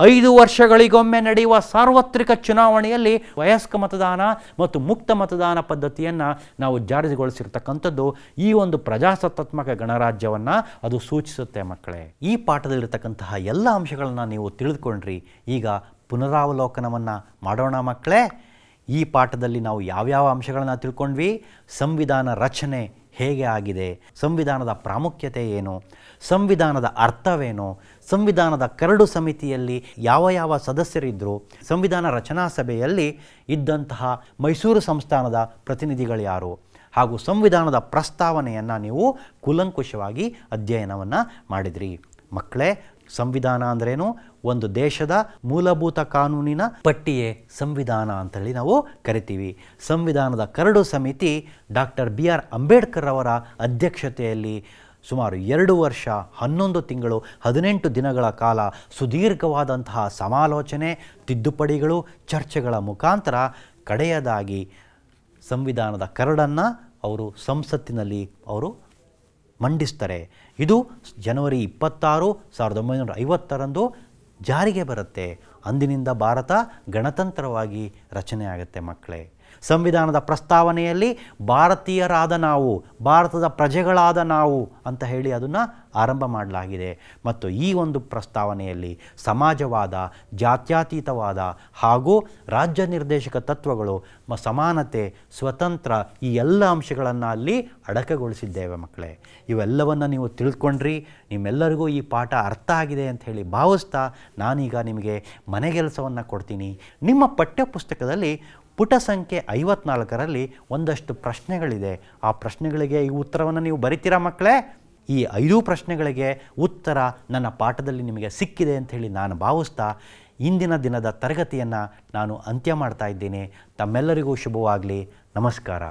5 ವರ್ಷಗಳಿಗೊಮ್ಮೆ ನಡೆಯುವ ಸಾರ್ವತ್ರಿಕ ಚುನಾವಣೆಯಲ್ಲಿ ವಯಸ್ಕ ಮತದಾನ ಮತ್ತು ಮುಕ್ತ ಮತದಾನ ಪದ್ಧತಿಯನ್ನು ನಾವು ಜಾರಿಗೊಳಿಸಿರ್ತಕ್ಕಂಥದ್ದು ಈ ಒಂದು ಪ್ರಜಾಸತ್ತಾತ್ಮಕ ಗಣರಾಜ್ಯವನ್ನು ಅದು ಸೂಚಿಸುತ್ತೆ ಮಕ್ಕಳೇ. ಈ ಪಾಠದಲ್ಲಿರ್ತಕ್ಕಂತಹ ಎಲ್ಲ ಅಂಶಗಳನ್ನು ನೀವು ತಿಳಿದುಕೊಂಡ್ರಿ. ಈಗ ಪುನರಾವಲೋಕನವನ್ನು ಮಾಡೋಣ ಮಕ್ಕಳೇ. ಈ ಪಾಠದಲ್ಲಿ ನಾವು ಯಾವ್ಯಾವ ಅಂಶಗಳನ್ನು ತಿಳ್ಕೊಂಡ್ವಿ? ಸಂವಿಧಾನ ರಚನೆ ಹೇಗೆ ಆಗಿದೆ, ಸಂವಿಧಾನದ ಪ್ರಾಮುಖ್ಯತೆ ಏನು, ಸಂವಿಧಾನದ ಅರ್ಥವೇನು, ಸಂವಿಧಾನದ ಕರಡು ಸಮಿತಿಯಲ್ಲಿ ಯಾವ ಯಾವ ಸದಸ್ಯರಿದ್ದರು, ಸಂವಿಧಾನ ರಚನಾ ಸಭೆಯಲ್ಲಿ ಇದ್ದಂತಹ ಮೈಸೂರು ಸಂಸ್ಥಾನದ ಪ್ರತಿನಿಧಿಗಳು ಯಾರು, ಹಾಗೂ ಸಂವಿಧಾನದ ಪ್ರಸ್ತಾವನೆಯನ್ನು ನೀವು ಕೂಲಂಕುಷವಾಗಿ ಅಧ್ಯಯನವನ್ನು ಮಾಡಿದ್ರಿ ಮಕ್ಕಳೇ. ಸಂವಿಧಾನ ಅಂದ್ರೇನು? ಒಂದು ದೇಶದ ಮೂಲಭೂತ ಕಾನೂನಿನ ಪಟ್ಟಿಯೇ ಸಂವಿಧಾನ ಅಂತೇಳಿ ನಾವು ಕರಿತೀವಿ. ಸಂವಿಧಾನದ ಕರಡು ಸಮಿತಿ ಡಾಕ್ಟರ್ BR ಅಂಬೇಡ್ಕರ್ ಅವರ ಅಧ್ಯಕ್ಷತೆಯಲ್ಲಿ ಸುಮಾರು 2 ವರ್ಷ 11 ತಿಂಗಳು 18 ದಿನಗಳ ಕಾಲ ಸುದೀರ್ಘವಾದಂತಹ ಸಮಾಲೋಚನೆ, ತಿದ್ದುಪಡಿಗಳು, ಚರ್ಚೆಗಳ ಮುಖಾಂತರ ಕಡೆಯದಾಗಿ ಸಂವಿಧಾನದ ಕರಡನ್ನು ಅವರು ಸಂಸತ್ತಿನಲ್ಲಿ ಅವರು ಮಂಡಿಸ್ತಾರೆ. ಇದು ಜನವರಿ 26, 1950ರಂದು ಜಾರಿಗೆ ಬರುತ್ತೆ. ಅಂದಿನಿಂದ ಭಾರತ ಗಣತಂತ್ರವಾಗಿ ರಚನೆ ಆಗುತ್ತೆ ಮಕ್ಕಳೇ. ಸಂವಿಧಾನದ ಪ್ರಸ್ತಾವನೆಯಲ್ಲಿ ಭಾರತೀಯರಾದ ನಾವು, ಭಾರತದ ಪ್ರಜೆಗಳಾದ ನಾವು ಅಂತ ಹೇಳಿ ಅದನ್ನು ಆರಂಭ ಮಾಡಲಾಗಿದೆ. ಮತ್ತು ಈ ಒಂದು ಪ್ರಸ್ತಾವನೆಯಲ್ಲಿ ಸಮಾಜವಾದ, ಜಾತ್ಯತೀತವಾದ ಹಾಗೂ ರಾಜ್ಯ ನಿರ್ದೇಶಕ ತತ್ವಗಳು, ಸಮಾನತೆ, ಸ್ವತಂತ್ರ ಈ ಎಲ್ಲ ಅಂಶಗಳನ್ನು ಅಲ್ಲಿ ಅಡಕಗೊಳಿಸಿದ್ದೇವೆ ಮಕ್ಕಳೇ. ಇವೆಲ್ಲವನ್ನು ನೀವು ತಿಳ್ಕೊಂಡ್ರಿ. ನಿಮ್ಮೆಲ್ಲರಿಗೂ ಈ ಪಾಠ ಅರ್ಥ ಆಗಿದೆ ಅಂತ ಹೇಳಿ ಭಾವಿಸ್ತಾ ನಾನೀಗ ನಿಮಗೆ ಮನೆಗೆಲಸವನ್ನು ಕೊಡ್ತೀನಿ. ನಿಮ್ಮ ಪಠ್ಯಪುಸ್ತಕದಲ್ಲಿ ಪುಟ ಸಂಖ್ಯೆ 54ರಲ್ಲಿ ಒಂದಷ್ಟು ಪ್ರಶ್ನೆಗಳಿದೆ. ಆ ಪ್ರಶ್ನೆಗಳಿಗೆ ಈ ಉತ್ತರವನ್ನು ನೀವು ಬರಿತೀರಾ ಮಕ್ಕಳೇ? ಈ 5 ಪ್ರಶ್ನೆಗಳಿಗೆ ಉತ್ತರ ನನ್ನ ಪಾಠದಲ್ಲಿ ನಿಮಗೆ ಸಿಕ್ಕಿದೆ ಅಂಥೇಳಿ ನಾನು ಭಾವಿಸ್ತಾ ಇಂದಿನ ದಿನದ ತರಗತಿಯನ್ನು ನಾನು ಅಂತ್ಯ ಮಾಡ್ತಾ ಇದ್ದೀನಿ. ತಮ್ಮೆಲ್ಲರಿಗೂ ಶುಭವಾಗಲಿ. ನಮಸ್ಕಾರ.